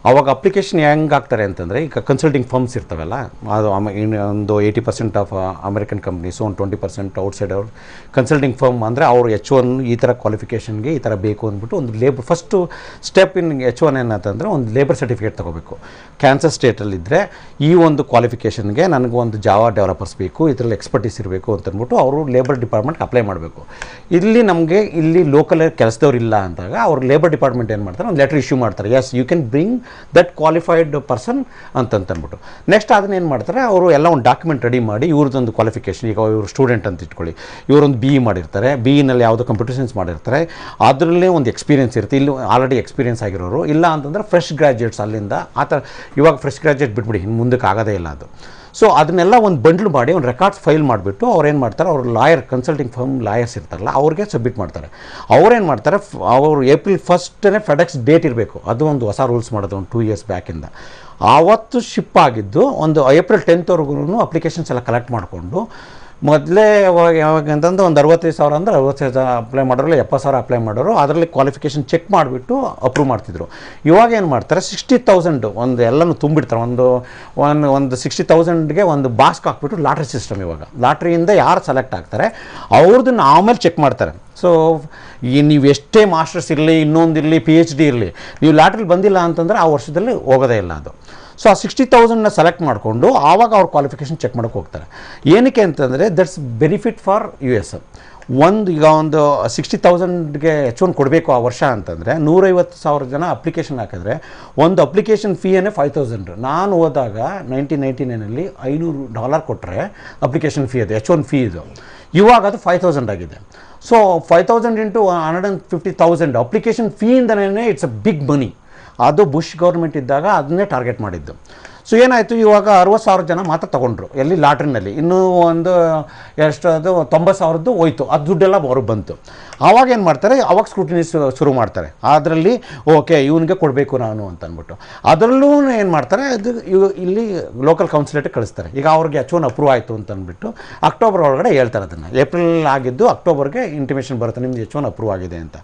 ಆವಾಗ ಅಪ್ಲಿಕೇಶನ್ ಹೆಂಗೆ ಆಗ್ತಾರೆ ಅಂತಂದರೆ, ಈಗ ಕನ್ಸಲ್ಟಿಂಗ್ ಫರ್ಮ್ಸ್ ಇರ್ತವಲ್ಲ, ಅದು ಒಂದು 80% ಆಫ್ ಅಮೆರಿಕನ್ ಕಂಪ್ನೀಸು, ಒಂದು 20% ಔಟ್ಸೈಡ್ ಅವ್ರು ಕನ್ಸಲ್ಟಿಂಗ್ ಫರ್ಮ್ ಅಂದರೆ ಅವರು H1 ಈ ಥರ ಕ್ವಾಲಿಫಿಕೇಷನ್ಗೆ ಈ ಥರ ಬೇಕು ಅಂದ್ಬಿಟ್ಟು ಒಂದು labour first step in H1 ಏನಂತಂದರೆ ಒಂದು ಲೇಬರ್ ಸರ್ಟಿಫಿಕೇಟ್ ತೊಗೋಬೇಕು. ಕ್ಯಾನ್ಸರ್ ಸ್ಟೇಟಲ್ಲಿದ್ದರೆ ಈ ಒಂದು ಕ್ವಾಲಿಫಿಕೇಷನ್ಗೆ ನನಗೆ ಒಂದು ಜಾವಾ ಡೆವಲಪರ್ಸ್ ಬೇಕು, ಇದರಲ್ಲಿ ಎಕ್ಸ್ಪರ್ಟೀಸ್ ಇರಬೇಕು ಅಂತಂದ್ಬಿಟ್ಟು ಅವರು ಲೇಬರ್ ಡಿಪಾರ್ಟ್ಮೆಂಟ್ಗೆ ಅಪ್ಲೈ ಮಾಡಬೇಕು. ಇಲ್ಲಿ ಲೋಕಲ್ ಕೆಲಸದವ್ರು ಇಲ್ಲ ಅಂದಾಗ ಅವ್ರು ಲೇಬರ್ ಡಿಪಾರ್ಟ್ಮೆಂಟ್ ಏನು ಮಾಡ್ತಾರೆ, ಒಂದು ಲೆಟರ್ ಇಶ್ಯೂ ಮಾಡ್ತಾರೆ, yes you can bring that qualified person ಅಂತಂದ್ಬಿಟ್ಟು. ನೆಕ್ಸ್ಟ್ ಅದನ್ನೇನು ಮಾಡ್ತಾರೆ, ಅವರು ಎಲ್ಲ ಒಂದು ಡಾಕ್ಯುಮೆಂಟ್ ರೆಡಿ ಮಾಡಿ ಇವ್ರದ್ದೊಂದು ಕ್ವಾಲಿಫಿಕೇಷನ್, ಈಗ ಇವರು ಸ್ಟೂಡೆಂಟ್ ಅಂತ ಇಟ್ಕೊಳ್ಳಿ, ಇವರೊಂದು BE ಮಾಡಿರ್ತಾರೆ, BEನಲ್ಲಿ ಯಾವುದೋ ಕಂಪ್ಯೂಟರ್ ಸೈನ್ಸ್ ಮಾಡಿರ್ತಾರೆ, ಅದರಲ್ಲೇ ಒಂದು ಎಕ್ಸ್ಪೀರಿಯನ್ಸ್ ಇರುತ್ತೆ. ಇಲ್ಲಿ ಆಲ್ರೆಡಿ ಎಕ್ಸ್ಪೀರಿಯನ್ಸ್ ಆಗಿರೋರು, ಇಲ್ಲ ಅಂತಂದರೆ ಫ್ರೆಶ್ ಗ್ರ್ಯಾಜುಯೇಟ್ಸ್ ಅಲ್ಲಿಂದ ಆ ಥರ. ಇವಾಗ ಫ್ರೆಶ್ ಗ್ರ್ಯಾಜುಯೇಟ್ ಬಿಟ್ಬಿಡಿ, ಇನ್ನು ಮುಂದಕ್ಕೆ ಆಗೋದೇ ಇಲ್ಲ ಅದು. ಸೊ ಅದನ್ನೆಲ್ಲ ಒಂದು ಬಂಡ್ಲು ಮಾಡಿ ಒಂದು ರೆಕಾರ್ಡ್ಸ್ ಫೈಲ್ ಮಾಡಿಬಿಟ್ಟು ಅವ್ರೇನು ಮಾಡ್ತಾರೆ, ಅವ್ರು ಲಾಯರ್ ಕನ್ಸಲ್ಟಿಂಗ್ ಫರ್ಮ್ ಲಾಯರ್ಸ್ ಇರ್ತಾರಲ್ಲ ಅವ್ರಿಗೆ ಸಬ್ಮಿಟ್ ಮಾಡ್ತಾರೆ. ಅವ್ರೇನು ಮಾಡ್ತಾರೆ, ಅವರು ಏಪ್ರಿಲ್ 1 ಫೆಡೆಕ್ಸ್ ಡೇಟ್ ಇರಬೇಕು. ಅದು ಒಂದು ಹೊಸ ರೂಲ್ಸ್ ಮಾಡೋದು ಒಂದು 2 years ಬ್ಯಾಕಿಂದ. ಆವತ್ತು ಶಿಪ್ ಆಗಿದ್ದು ಒಂದು ಏಪ್ರಿಲ್ 10 ಅಪ್ಲಿಕೇಶನ್ಸ್ ಎಲ್ಲ ಕಲೆಕ್ಟ್ ಮಾಡಿಕೊಂಡು, ಮೊದಲೇ ಯಾವಾಗ ಅಂತಂದ್ರೆ ಒಂದು 65,000 ಅಂದರೆ 60,000 ಅಪ್ಲೈ ಮಾಡೋರು, 70,000 ಅಪ್ಲೈ ಮಾಡೋರು, ಅದರಲ್ಲಿ ಕ್ವಾಲಿಫಿಕೇಷನ್ ಚೆಕ್ ಮಾಡಿಬಿಟ್ಟು ಅಪ್ರೂವ್ ಮಾಡ್ತಿದ್ರು. ಇವಾಗ ಏನು ಮಾಡ್ತಾರೆ, 60,000 ಒಂದು ಎಲ್ಲನೂ ತುಂಬಿಡ್ತಾರೆ. ಒಂದು 60,000ಗೆ ಒಂದು ಬಾಸ್ಕ್ ಹಾಕ್ಬಿಟ್ಟು ಲಾಟ್ರಿ ಸಿಸ್ಟಮ್. ಇವಾಗ ಲಾಟ್ರಿಯಿಂದ ಯಾರು ಸೆಲೆಕ್ಟ್ ಆಗ್ತಾರೆ ಅವ್ರದ್ದನ್ನು ಆಮೇಲೆ ಚೆಕ್ ಮಾಡ್ತಾರೆ. ಸೊ ನೀವು ಎಷ್ಟೇ ಮಾಸ್ಟರ್ಸ್ ಇರಲಿ, ಇನ್ನೊಂದಿರಲಿ, PhD ಇರಲಿ, ನೀವು ಲಾಟ್ರಿಲಿ ಬಂದಿಲ್ಲ ಅಂತಂದರೆ ಆ ವರ್ಷದಲ್ಲಿ ಹೋಗೋದೇ ಇಲ್ಲ ಅದು. ಸೊ ಆ 60,000ನ ಸೆಲೆಕ್ಟ್ ಮಾಡಿಕೊಂಡು ಆವಾಗ ಅವ್ರ ಕ್ವಾಲಿಫಿಕೇಷನ್ ಚೆಕ್ ಮಾಡೋಕ್ಕೆ ಹೋಗ್ತಾರೆ. ಏನಕ್ಕೆ ಅಂತಂದರೆ ದಟ್ಸ್ ಬೆನಿಫಿಟ್ ಫಾರ್ US. ಈಗ ಒಂದು 60,000ಗೆ H1 ಕೊಡಬೇಕು ಆ ವರ್ಷ ಅಂತಂದರೆ 150,000 ಜನ ಅಪ್ಲಿಕೇಶನ್ ಹಾಕಿದ್ರೆ ಒಂದು ಅಪ್ಲಿಕೇಶನ್ ಫೀಯೇ 5,000. ನಾನು ಹೋದಾಗ 1999ನಲ್ಲಿ $500 ಕೊಟ್ಟರೆ ಅಪ್ಲಿಕೇಶನ್ ಫೀ, ಅದು H1 ಫೀ ಇದು. ಇವಾಗ ಅದು 5,000 ಆಗಿದೆ. ಸೊ 5,000 ಇಂಟು 150,000 ಅಪ್ಲಿಕೇಶನ್ ಫೀಯಿಂದನೇ ಇಟ್ಸ್ ಅ ಬಿಗ್ ಮನಿ. ಅದು ಬುಷ್ ಗೌರ್ಮೆಂಟ್ ಇದ್ದಾಗ ಅದನ್ನೇ ಟಾರ್ಗೆಟ್ ಮಾಡಿದ್ದು. ಸೊ ಏನಾಯಿತು, ಇವಾಗ 60,000 ಜನ ಮಾತ್ರ ತೊಗೊಂಡ್ರು ಎಲ್ಲಿ ಲಾಟ್ರಿನಲ್ಲಿ. ಇನ್ನೂ ಒಂದು ಎಷ್ಟು ಅದು 90,000 ಹೋಯ್ತು, ಅದು ದುಡ್ಡೆಲ್ಲ ಅವ್ರಿಗೆ ಬಂತು. ಆವಾಗ ಏನು ಮಾಡ್ತಾರೆ, ಅವಾಗ ಸ್ಕ್ರೂಟಿನಿ ಶುರು ಮಾಡ್ತಾರೆ. ಅದರಲ್ಲಿ ಓಕೆ ಇವನಿಗೆ ಕೊಡಬೇಕು ನಾನು ಅಂತ ಅಂದ್ಬಿಟ್ಟು ಅದರಲ್ಲೂ ಏನು ಮಾಡ್ತಾರೆ, ಅದು ಇಲ್ಲಿ ಲೋಕಲ್ ಕೌನ್ಸಿಲೇಟಿಗೆ ಕಳಿಸ್ತಾರೆ. ಈಗ ಅವ್ರಿಗೆ H1 ಅಪ್ರೂವ್ ಆಯಿತು ಅಂತ ಅಂದ್ಬಿಟ್ಟು ಅಕ್ಟೋಬರ್ ಒಳಗಡೆ ಹೇಳ್ತಾರೆ. ಅದನ್ನು ಏಪ್ರಿಲ್ ಆಗಿದ್ದು ಅಕ್ಟೋಬರ್ಗೆ ಇಂಟಿಮೇಷನ್ ಬರುತ್ತೆ, ನಿಮ್ದು H1 ಅಪ್ರೂವ್ ಆಗಿದೆ ಅಂತ.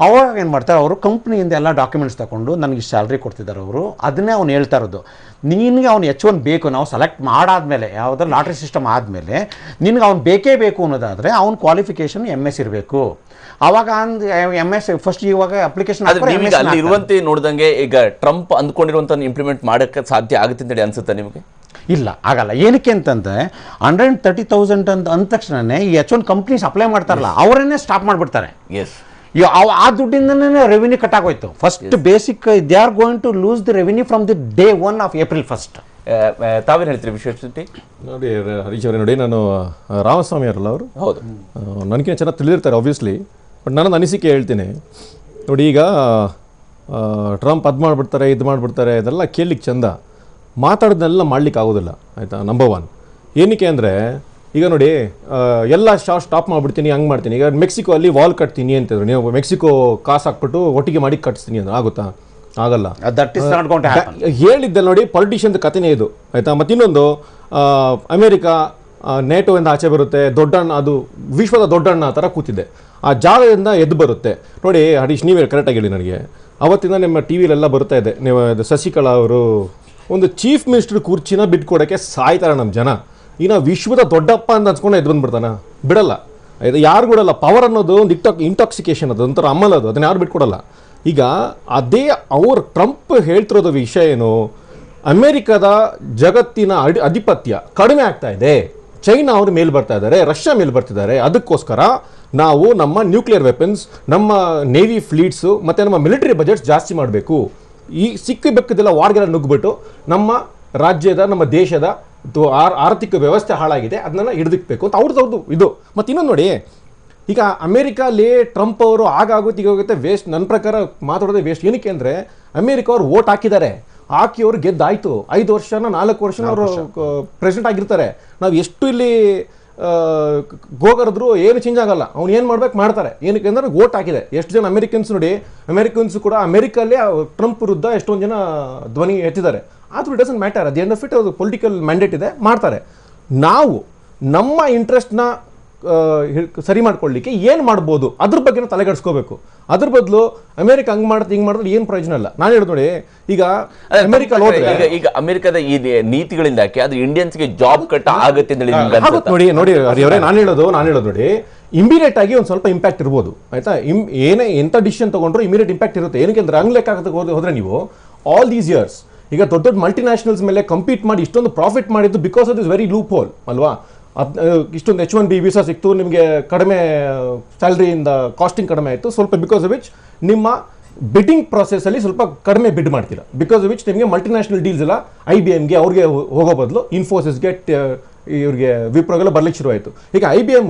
ಅವಾಗ ಏನು ಮಾಡ್ತಾರೆ, ಅವರು ಕಂಪ್ನಿಯಿಂದ ಎಲ್ಲ ಡಾಕ್ಯುಮೆಂಟ್ಸ್ ತಗೊಂಡು ನನಗೆ ಸ್ಯಾಲ್ರಿ ಕೊಡ್ತಿದ್ದಾರೆ ಅವರು, ಅದನ್ನೇ ಅವ್ನು ಹೇಳ್ತಾ ಇರೋದು, ನಿನಗೆ ಅವ್ನು H1 ಬೇಕು, ನಾವು ಸೆಲೆಕ್ಟ್ ಮಾಡಾದ್ಮೇಲೆ ಯಾವುದಾದ್ರು ಲಾಟ್ರಿ ಸಿಸ್ಟಮ್ ಆದಮೇಲೆ ನಿನಗೆ ಅವ್ನು ಬೇಕೇ ಬೇಕು ಅನ್ನೋದಾದರೆ ಅವ್ನ ಕ್ವಾಲಿಫಿಕೇಷನ್ MS ಇರಬೇಕು. ಆವಾಗ MS ಫಸ್ಟ್ ಇವಾಗ ಅಪ್ಲಿಕೇಶನ್ ಅಲ್ಲಿ ಇರುವಂತೆ ನೋಡಿದಂಗೆ ಈಗ ಟ್ರಂಪ್ ಅಂದ್ಕೊಂಡಿರುವಂಥ ಇಂಪ್ಲಿಮೆಂಟ್ ಮಾಡೋಕ್ಕೆ ಸಾಧ್ಯ ಆಗುತ್ತೆ ಅಂತೇಳಿ ಅನ್ಸುತ್ತೆ ನಿಮಗೆ? ಇಲ್ಲ, ಆಗಲ್ಲ. ಏನಕ್ಕೆ ಅಂತಂದರೆ 130,000 ಅಂದ ತಕ್ಷಣವೇ ಈ H1 ಕಂಪ್ನೀಸ್ ಅಪ್ಲೈ ಮಾಡ್ತಾರಲ್ಲ ಅವರನ್ನೇ ಸ್ಟಾಪ್ ಮಾಡಿಬಿಡ್ತಾರೆ. ಎಸ್, ಆ ದುಡ್ಡಿಂದನೇ ರೆವಿನ್ಯೂ ಕಟ್ ಆಗೋಯ್ತು. First basic they are going to lose the revenue from the day 1 of April 1. ತಾವೇನು ಹೇಳ್ತೀರಿ ವಿಶ್ವಶ್ರುತಿ? ನೋಡಿ ಹರೀಶ್ ಅವರೇ, ನೋಡಿ ನಾನು ರಾಮಸ್ವಾಮಿ ಅವರಲ್ಲ ಅವರು, ಹೌದು, ನನಗೆ ಚೆನ್ನಾಗಿ ತಿಳಿದಿರ್ತಾರೆ ಆಬ್ವಿಯಸ್ಲಿ. ಬಟ್ ನನ್ನ ಅನಿಸಿಕೆ ಹೇಳ್ತೀನಿ ನೋಡಿ. ಈಗ ಟ್ರಂಪ್ ಅದು ಮಾಡಿಬಿಡ್ತಾರೆ, ಇದು ಮಾಡಿಬಿಡ್ತಾರೆ, ಇದೆಲ್ಲ ಕೇಳಲಿಕ್ಕೆ ಚಂದ, ಮಾತಾಡೋದನ್ನೆಲ್ಲ ಮಾಡ್ಲಿಕ್ಕೆ ಆಗೋದಿಲ್ಲ, ಆಯಿತಾ? ನಂಬರ್ 1 ಏನಕ್ಕೆ ಅಂದರೆ, ಈಗ ನೋಡಿ ಎಲ್ಲ ಸ್ಟಾಪ್ ಮಾಡಿಬಿಡ್ತೀನಿ, ಹಂಗೆ ಮಾಡ್ತೀನಿ. ಈಗ ಮೆಕ್ಸಿಕೋ ಅಲ್ಲಿ ವಾಲ್ ಕಟ್ತೀನಿ ಅಂತಿದ್ರು, ನೀವು ಮೆಕ್ಸಿಕೋ ಕಾಸು ಹಾಕ್ಬಿಟ್ಟು ಒಟ್ಟಿಗೆ ಮಾಡಿ ಕಟ್ಸ್ತೀನಿ ಅಂದ್ರೆ ಆಗುತ್ತಾ? ಆಗಲ್ಲ. ಹೇಳಿದ್ದೆ ನೋಡಿ, ಪೊಲಿಟಿಷಿಯನ್ ಕಥೆನೇ ಇದು, ಆಯಿತಾ? ಮತ್ತು ಇನ್ನೊಂದು, ಅಮೇರಿಕಾ ನೇಟೋಯಿಂದ ಆಚೆ ಬರುತ್ತೆ, ದೊಡ್ಡಣ್ಣ, ಅದು ವಿಶ್ವದ ದೊಡ್ಡಣ್ಣ ಆ ಥರ ಕೂತಿದೆ. ಆ ಜಾಗದಿಂದ ಎದ್ದು ಬರುತ್ತೆ. ನೋಡಿ ಹರೀಶ್, ನೀವೇ ಕರೆಕ್ಟಾಗಿ ಹೇಳಿ ನನಗೆ. ಅವತ್ತಿಂದ ನಿಮ್ಮ ಟಿ ವಿಲೆಲ್ಲ ಬರ್ತಾ ಇದೆ, ನೀವು ಶಶಿಕಲಾ ಅವರು ಒಂದು ಚೀಫ್ ಮಿನಿಸ್ಟರ್ ಕುರ್ಚಿನ ಬಿಟ್ಕೊಡೋಕ್ಕೆ ಸಾಯ್ತಾರೆ ನಮ್ಮ ಜನ. ಇನ್ನು ವಿಶ್ವದ ದೊಡ್ಡಪ್ಪ ಅಂತ ಅನ್ಸ್ಕೊಂಡು ಎದ್ದು ಬಂದ್ಬಿಡ್ತಾನ, ಬಿಡಲ್ಲ. ಇದು ಯಾರು ಬಿಡಲ್ಲ. ಪವರ್ ಅನ್ನೋದು ಒಂದು ಇಂಟಾಕ್ಸಿಕೇಶನ್, ಅದು ಒಂಥರ ಅಮಲ್, ಅದು ಅದನ್ನ ಯಾರು ಬಿಟ್ಕೊಡಲ್ಲ. ಈಗ ಅದೇ ಅವ್ರು ಟ್ರಂಪ್ ಹೇಳ್ತಿರೋದು ವಿಷಯ ಏನು, ಅಮೆರಿಕದ ಜಗತ್ತಿನ ಆಧಿಪತ್ಯ ಕಡಿಮೆ ಆಗ್ತಾ ಇದೆ, ಚೈನಾ ಅವರು ಮೇಲೆ ಬರ್ತಾ ಇದ್ದಾರೆ, ರಷ್ಯಾ ಮೇಲೆ ಬರ್ತಿದ್ದಾರೆ. ಅದಕ್ಕೋಸ್ಕರ ನಾವು ನಮ್ಮ ನ್ಯೂಕ್ಲಿಯರ್ ವೆಪನ್ಸ್, ನಮ್ಮ ನೇವಿ ಫ್ಲೀಟ್ಸು ಮತ್ತು ನಮ್ಮ ಮಿಲಿಟರಿ ಬಜೆಟ್ಸ್ ಜಾಸ್ತಿ ಮಾಡಬೇಕು. ಈ ಸಿಕ್ಕಿಬೇಕದೆಲ್ಲ ವಾರ್ಗೆಲ್ಲ ನುಗ್ಗಿಬಿಟ್ಟು ನಮ್ಮ ರಾಜ್ಯದ, ನಮ್ಮ ದೇಶದ ಆರ್ಥಿಕ ವ್ಯವಸ್ಥೆ ಹಾಳಾಗಿದೆ, ಅದನ್ನೆಲ್ಲ ಹಿಡಿದಿಕ್ಬೇಕು ಅಂತ ಅವ್ರದ್ದು ಇದು. ಮತ್ತು ಇನ್ನೊಂದು ನೋಡಿ, ಈಗ ಅಮೇರಿಕಾಲಿ ಟ್ರಂಪ್ ಅವರು ಆಗುತ್ತೆ ಈಗ ಹೋಗುತ್ತೆ, ವೇಸ್ಟ್. ನನ್ನ ಪ್ರಕಾರ ಮಾತಾಡೋದೇ ವೇಸ್ಟ್. ಏನಕ್ಕೆ ಅಂದರೆ ಅಮೇರಿಕ ಅವ್ರು ವೋಟ್ ಹಾಕಿದ್ದಾರೆ, ಹಾಕಿ ಅವ್ರು ಗೆದ್ದಾಯ್ತು. 5 ವರ್ಷನ 4 ವರ್ಷನ ಅವರು ಪ್ರೆಸಿಡೆಂಟ್ ಆಗಿರ್ತಾರೆ. ನಾವು ಎಷ್ಟು ಇಲ್ಲಿ ಗೋಗರಿದ್ರು ಏನು ಚೇಂಜ್ ಆಗಲ್ಲ. ಅವ್ನು ಏನು ಮಾಡ್ಬೇಕು ಮಾಡ್ತಾರೆ. ಏನಕ್ಕೆ ಅಂದರೆ ವೋಟ್ ಹಾಕಿದೆ. ಎಷ್ಟು ಜನ ಅಮೆರಿಕನ್ಸ್ ನೋಡಿ, ಅಮೆರಿಕನ್ಸ್ ಕೂಡ ಅಮೆರಿಕಲ್ಲೇ ಟ್ರಂಪ್ ವಿರುದ್ಧ ಎಷ್ಟೊಂದು ಜನ ಧ್ವನಿ ಎತ್ತಿದ್ದಾರೆ. ಆದರೂ it doesn't matter. At the end of it ಅದು ಪೊಲಿಟಿಕಲ್ ಮ್ಯಾಂಡೇಟ್ ಇದೆ, ಮಾಡ್ತಾರೆ. ನಾವು ನಮ್ಮ ಇಂಟ್ರೆಸ್ಟ್ನ ಸರಿ ಮಾಡ್ಕೊಳ್ಳಿಕ್ಕೆ ಏನು ಮಾಡ್ಬೋದು ಅದ್ರ ಬಗ್ಗೆ ತಲೆಗಡಿಸ್ಕೋಬೇಕು. ಅದ್ರ ಬದಲು ಅಮೆರಿಕ ಹಂಗೆ ಮಾಡುತ್ತೆ ಹಿಂಗೆ ಮಾಡಿದ್ರೆ ಏನು ಪ್ರಯೋಜನ ಇಲ್ಲ. ನಾನು ಹೇಳೋದು ನೋಡಿ, ಈಗ ಅಮೆರಿಕ ಈಗ ಅಮೆರಿಕದ ಈ ನೀತಿಗಳಿಂದ ಅದು ಇಂಡಿಯನ್ಸ್ಗೆ ಜಾಬ್ ಕಟ್ ಆಗುತ್ತೆ ನೋಡಿ ಅವರೇ. ನಾನು ಹೇಳೋದು ನೋಡಿ, ಇಮಿಡಿಯೇಟ್ ಆಗಿ ಒಂದು ಸ್ವಲ್ಪ ಇಂಪ್ಯಾಕ್ಟ್ ಇರ್ಬೋದು, ಆಯ್ತಾ. ಎಂಥ ಡಿಸಿಷನ್ ತಗೊಂಡ್ರು ಇಮಿಡಿಯೇಟ್ ಇಂಪ್ಯಾಕ್ಟ್ ಇರುತ್ತೆ. ಏನಕ್ಕೆ ಅಂದ್ರೆ ಹಂಗ್ ಲೆಕ್ಕ ಹೋದ್ರೆ ನೀವು ಆಲ್ ದೀಸ್ ಇಯರ್ಸ್ ಈಗ ದೊಡ್ಡ ಮಲ್ಟಿನ್ಯಾಷನಲ್ಸ್ ಮೇಲೆ ಕಂಪೀಟ್ ಮಾಡಿ ಇಷ್ಟೊಂದು ಪ್ರಾಫಿಟ್ ಮಾಡಿದ್ದು because of this very loophole ಅಲ್ವಾ. ಇಷ್ಟೊಂದು H1B ವೀಸಾ ಸಿಕ್ತು, ನಿಮಗೆ ಕಡಿಮೆ ಸ್ಯಾಲ್ರಿಯಿಂದ ಕಾಸ್ಟಿಂಗ್ ಕಡಿಮೆ ಆಯಿತು, ಸ್ವಲ್ಪ ಬಿಕಾಸ್ ಆಫ್ ವಿಚ್ ನಿಮ್ಮ ಬಿಡ್ಡಿಂಗ್ ಪ್ರಾಸೆಸ್ಸಲ್ಲಿ ಸ್ವಲ್ಪ ಕಡಿಮೆ ಬಿಡ್ ಮಾಡ್ತೀರಾ. ಬಿಕಾಸ್ ಆಫ್ ವಿಚ್ ನಿಮಗೆ ಮಲ್ಟಿನ್ಯಾಷನಲ್ ಡೀಲ್ಸ್ ಎಲ್ಲ IBMಗೆ ಅವ್ರಿಗೆ ಹೋಗೋ ಬದಲು ಇನ್ಫೋಸಿಸ್ಗೆ ಇವ್ರಿಗೆ ವಿಪ್ರೋಗೆಲ್ಲ ಬರ್ಲಿಕ್ಕೆ ಶುರುವಾಯಿತು. ಈಗ IBM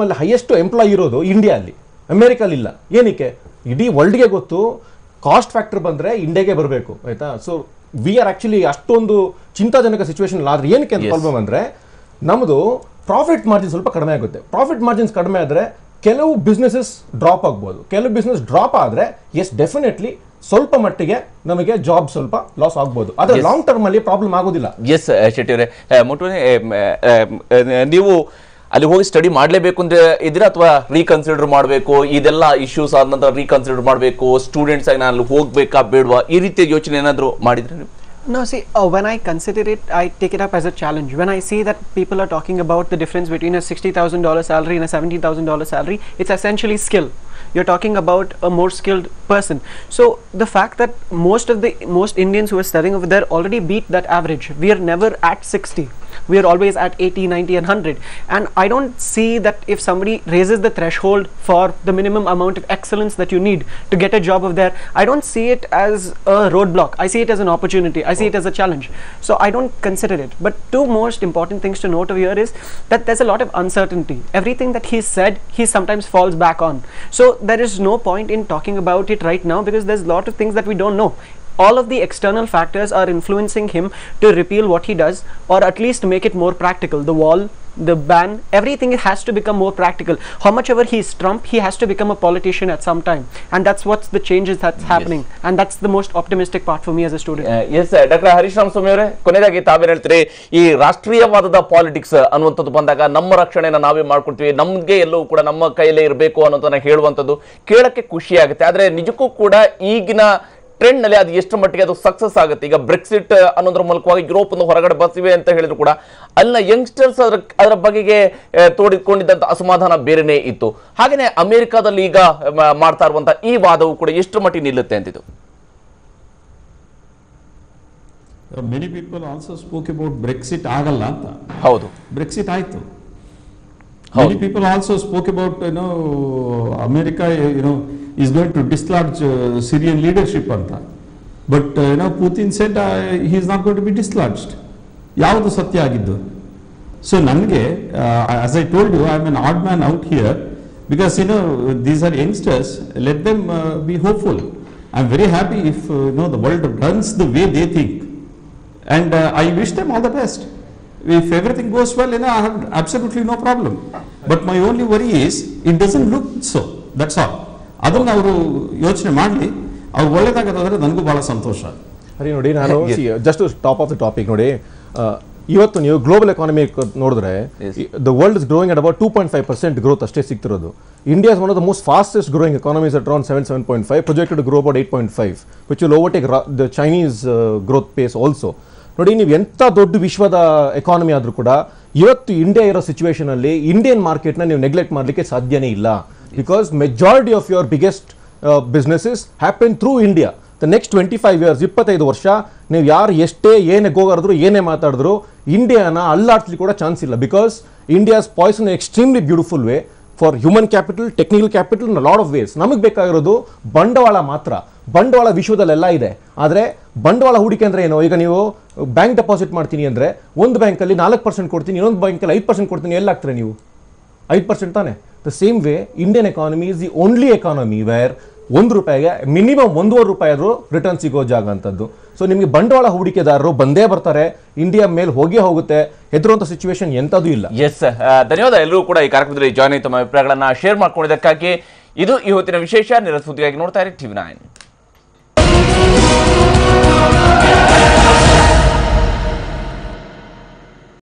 ಅಲ್ಲಿ ಹೈಯೆಸ್ಟ್ ಎಂಪ್ಲಾಯ್ ಇರೋದು ಇಂಡಿಯಾದಲ್ಲಿ, ಅಮೆರಿಕಲ್ಲಿಲ್ಲ. ಏನಕ್ಕೆ? ಇಡೀ ವರ್ಲ್ಡ್ಗೆ ಗೊತ್ತು ಕಾಸ್ಟ್ ಫ್ಯಾಕ್ಟರ್ ಬಂದರೆ ಇಂಡಿಯಾಗೆ ಬರಬೇಕು, ಆಯಿತಾ. ಸೊ ವಿ ಆರ್ ಆ್ಯಕ್ಚುಲಿ ಅಷ್ಟೊಂದು ಚಿಂತಾಜನಕ ಸಿಚುವೇಶನ್. ಆದರೆ ಏನಕ್ಕೆ ಅಂತ ಪ್ರಾಬ್ಲಮ್ ಅಂದರೆ ನಮ್ಮದು ಪ್ರಾಫಿಟ್ ಮಾರ್ಜಿನ್ ಸ್ವಲ್ಪ ಕಡಿಮೆ ಆಗುತ್ತೆ. ಪ್ರಾಫಿಟ್ ಮಾರ್ಜಿನ್ಸ್ ಕಡಿಮೆ ಆದರೆ ಕೆಲವು ಬಿಸ್ನೆಸಸ್ ಡ್ರಾಪ್ ಆಗ್ಬೋದು. ಕೆಲವು ಬಿಸ್ನೆಸ್ ಡ್ರಾಪ್ ಆದರೆ ಎಸ್ ಡೆಫಿನೆಟ್ಲಿ ಸ್ವಲ್ಪ ಮಟ್ಟಿಗೆ ನಮಗೆ ಜಾಬ್ ಸ್ವಲ್ಪ ಲಾಸ್ ಆಗ್ಬೋದು. ಆದರೆ ಲಾಂಗ್ ಟರ್ಮ್ ಅಲ್ಲಿ ಪ್ರಾಬ್ಲಮ್ ಆಗೋದಿಲ್ಲ. ಎಸ್ ಶೆಟ್ಟಿ ಅವರೇ, ನೀವು ಅಲ್ಲಿ ಹೋಗಿ ಸ್ಟಡಿ ಮಾಡಲೇಬೇಕು ಅಂದ್ರೆ ಇದ್ರೆ ಅಥವಾ ರೀಕನ್ಸಿಡರ್ ಮಾಡಬೇಕು, ಇದೆಲ್ಲ ಇಶ್ಯೂಸ್ ಆದ ನಂತರ ರೀಕನ್ಸಿಡರ್ ಮಾಡಬೇಕು, ಸ್ಟೂಡೆಂಟ್ಸ್ ಆಗಿ ನಾನು ಅಲ್ಲಿ ಹೋಗ್ಬೇಕಾ ಬೇಡವಾ, ಈ ರೀತಿಯ ಯೋಚನೆ ಏನಾದರೂ ಮಾಡಿದ್ರೆ ನೀವು? No, see, when I consider it, I take it up as a challenge. When I see that people are talking about the difference between a $60,000 salary and a $70,000 salary, it's essentially skill. You're talking about a more skilled person. So the fact that most Indians who are studying over there already beat that average. We are never at 60. We are always at 80, 90 and 100. And I don't see that if somebody raises the threshold for the minimum amount of excellence that you need to get a job over there, I don't see it as a roadblock. I see it as an opportunity. I see it as a challenge. So I don't consider it. But two most important things to note over here is that there's a lot of uncertainty. Everything that he said, he sometimes falls back on. So there is no point in talking about it right now because there's a lot of things that we don't know. All of the external factors are influencing him to repeal what he does, or at least make it more practical. The wall, the ban, everything has to become more practical. How much ever he's Trump, he has to become a politician at some time, and that's what's the changes that's happening. And that's the most optimistic part for me as a student. Yes, Dr. Harish Ramaswamy ಅವರೇ, ಕೊನೆಯದಾಗಿ ತಾವೇನು ಹೇಳ್ತೀರಿ? ಈ ರಾಷ್ಟ್ರೀಯವಾದದ ಪಾಲಿಟಿಕ್ಸ್ ಅನ್ನುವಂಥದ್ದು ಬಂದಾಗ ನಮ್ಮ ರಕ್ಷಣೆನ ನಾವೇ ಮಾಡ್ಕೊಳ್ತೀವಿ, ನಮಗೆ ಎಲ್ಲವೂ ಕೂಡ ನಮ್ಮ ಕೈಯಲ್ಲೇ ಇರಬೇಕು ಅನ್ನೋದನ್ನ ಹೇಳುವಂಥದ್ದು ಕೇಳಕ್ಕೆ ಖುಷಿ ಆಗುತ್ತೆ. ಆದರೆ ನಿಜಕ್ಕೂ ಕೂಡ ಈಗಿನ ಟ್ರೆಂಡ್ ನಲ್ಲಿ ಅದು ಎಷ್ಟು ಮಟ್ಟಿಗೆ ಅದು ಸಕ್ಸಸ್ ಆಗುತ್ತೆ? ಈಗ ಬ್ರೆಕ್ಸಿಟ್ ಅನ್ನೋದ್ರ ಮೂಲಕವಾಗಿ ಯುರೋಪ್ ಹೊರಗಡೆ ಬರ್ತಿವೆ ಅಂತ ಹೇಳಿದ್ರು ಕೂಡ ಅಲ್ಲಿನ ಯಂಗ್ಸ್ಟರ್ಸ್ ಅದರ ಬಗೆಗೆ ತೋಡಿಕೊಂಡಿದ್ದಂಥ ಅಸಮಾಧಾನ ಬೇರೆನೇ ಇತ್ತು. ಹಾಗೇನೆ ಅಮೆರಿಕಾದಲ್ಲಿ ಈಗ ಮಾಡ್ತಾ ಇರುವಂತಹ ಈ ವಾದವು ಕೂಡ ಎಷ್ಟು ಮಟ್ಟಿಗೆ ನಿಲ್ಲುತ್ತೆ ಅಂತಿದ್ದು? Many people also spoke about Brexit ಆಗಲ್ಲ ಅಂತ. ಹೌದು, ಬ್ರೆಕ್ಸಿಟ್ ಆಯ್ತು. Many people also spoke about, America, is going to dislodge Syrian leadership anta. But, Putin said he is not going to be dislodged. Yavadu satya agiddu. So, nange, as I told you, I am an odd man out here because, these are youngsters. Let them be hopeful. I am very happy if, the world runs the way they think. And I wish them all the best. If everything goes well, I have absolutely no problem. But my only worry is, it doesn't look so. That's all. ಅದನ್ನು ಅವರು ಯೋಚನೆ ಮಾಡಲಿ, ಅವ್ರು ಒಳ್ಳೇದಾಗದಾದ್ರೆ ನನಗೂ ಭಾಳ ಸಂತೋಷ. ಅರೆ ನೋಡಿ, ನಾನು just top of the topic ನೋಡಿ, ಇವತ್ತು ನೀವು ಗ್ಲೋಬಲ್ ಎಕಾನಮಿ ನೋಡಿದ್ರೆ the world is growing at about 2.5% growth ಅಷ್ಟೇ ಸಿಗ್ತಿರೋದು. India is one of the most fastest growing economies at around 7.5, projected grow about 8.5, which will overtake the Chinese growth pace also. ನೋಡಿ, ನೀವು ಎಂಥ ದೊಡ್ಡ ವಿಶ್ವದ ಎಕಾನಮಿ ಆದರೂ ಕೂಡ ಇವತ್ತು ಇಂಡಿಯಾ ಇರೋ ಸಿಚುವೇಶನ್ ಅಲ್ಲಿ ಇಂಡಿಯನ್ ಮಾರ್ಕೆಟ್ನ ನೀವು ನೆಗ್ಲೆಕ್ಟ್ ಮಾಡಲಿಕ್ಕೆ ಸಾಧ್ಯನೇ ಇಲ್ಲ. Because majority of your biggest businesses happen through India. The next 25 years, 25 ವರ್ಷ ನೀವು ಯಾರು ಎಷ್ಟೇ ಏನೇ ಗೋಗಾಡಿದ್ರು ಏನೇ ಮಾತಾಡಿದ್ರು ಇಂಡಿಯಾನ ಅಲ್ಲಾಡ್ಸ್ಲಿಕ್ಕೆ ಕೂಡ ಚಾನ್ಸ್ ಇಲ್ಲ. Because India's position extremely beautiful way for human capital, technical capital, in lot of ways. ನಮಗೆ ಬೇಕಾಗಿರೋದು ಬಂಡವಾಳ ಮಾತ್ರ. ಬಂಡವಾಳ ವಿಶ್ವದಲ್ಲೆಲ್ಲ ಇದೆ, ಆದರೆ ಬಂಡವಾಳ ಹೂಡಿಕೆ ಅಂದರೆ ಏನು? ಈಗ ನೀವು ಬ್ಯಾಂಕ್ ಡೆಪಾಸಿಟ್ ಮಾಡ್ತೀನಿ ಅಂದರೆ ಒಂದು ಬ್ಯಾಂಕಲ್ಲಿ 4% ಕೊಡ್ತೀನಿ, ಇನ್ನೊಂದು ಬ್ಯಾಂಕಲ್ಲಿ 5% ಕೊಡ್ತೀನಿ, ಎಲ್ಲ ಆಗ್ತಾರೆ ನೀವು 5% ತಾನೆ. The same way Indian economy is the only economy where ₹1 minimum ₹1.5 ಆದರೂ ರಿಟರ್ನ್ ಸಿಗೋ ಜಾಗ ಅಂತದ್ದು. ಸೊ ನಿಮಗೆ ಬಂಡವಾಳ ಹೂಡಿಕೆದಾರರು ಬಂದೇ ಬರ್ತಾರೆ, ಇಂಡಿಯಾ ಮೇಲೆ ಹೋಗುತ್ತೆ, ಹೆದರುವಂಥ ಸಿಚುವೇಶನ್ ಎಂಥದ್ದು ಇಲ್ಲ. ಎಸ್, ಧನ್ಯವಾದ. ಎಲ್ಲರೂ ಕೂಡ ಈ ಕಾರ್ಯಕ್ರಮದಲ್ಲಿ ಜಾಯ್ನ್ ಆಗಿ ತಮ್ಮ ಅಭಿಪ್ರಾಯಗಳನ್ನು ಶೇರ್ ಮಾಡ್ಕೊಂಡಿದ್ದಕ್ಕಾಗಿ. ಇದು ಇವತ್ತಿನ ವಿಶೇಷ. ನಿರಂತರ ಸುದ್ದಿಗಾಗಿ ನೋಡ್ತಾ ಇರಿ TV9.